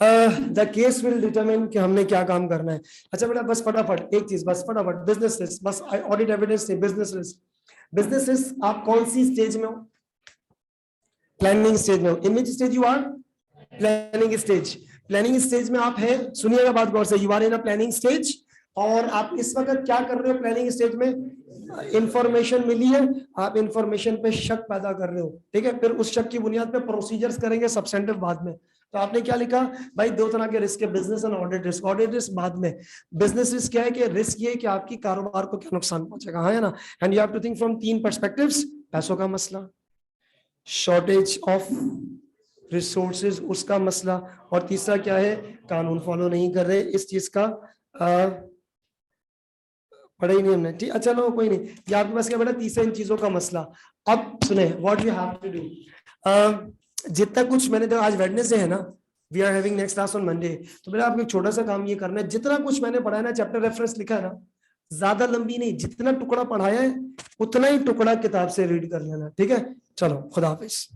the case will determine कि हमने क्या काम करना है। अच्छा बेटा, बस फटाफट एक चीज, बस फटाफट, बिजनेस रिस्क, बस ऑडिट एविडेंस नहीं, बिजनेस रिस्क। बिजनेस रिस्क आप कौन सी स्टेज में हो, प्लानिंग स्टेज में हो। In which stage you are, planning stage. Planning stage में आप है, सुनिएगा बात गौर से, you are in a planning stage. और आप इस वक्त क्या कर रहे हो प्लानिंग स्टेज में, इंफॉर्मेशन मिली है, आप इंफॉर्मेशन पे शक पैदा कर रहे हो, ठीक है, फिर उस शक की बुनियाद पे प्रोसीजर्स करेंगे सब्सटेंटिव बाद में। तो आपने क्या लिखा भाई, 2 तरह के रिस्क है, business and audit risk. Audit risk बाद में, बिजनेस रिस्क क्या है कि रिस्क ये कि आपकी कारोबार को क्या नुकसान पहुंचेगा, हाँ है ना। And you have to think from 3 perspectives, पैसों का मसला, शॉर्टेज ऑफ रिसोर्सेज उसका मसला, और तीसरा क्या है, कानून फॉलो नहीं कर रहे, इस चीज का पढ़ा ही नहीं हमने, ठीक। अच्छा लो कोई नहीं, ये आपके पास क्या बेटा, तीसरा इन चीजों का मसला। अब सुने, what you have to do, जितना कुछ मैंने तो, आज वेडनेसडे है ना, we are having next class on Monday, तो बेटा आपको एक छोटा सा काम ये करना है, जितना कुछ मैंने पढ़ा है ना, चैप्टर रेफरेंस लिखा है ना, ज्यादा लंबी नहीं, जितना टुकड़ा पढ़ाया है उतना ही टुकड़ा किताब से रीड कर लेना, ठीक है। चलो, खुदा हाफिज।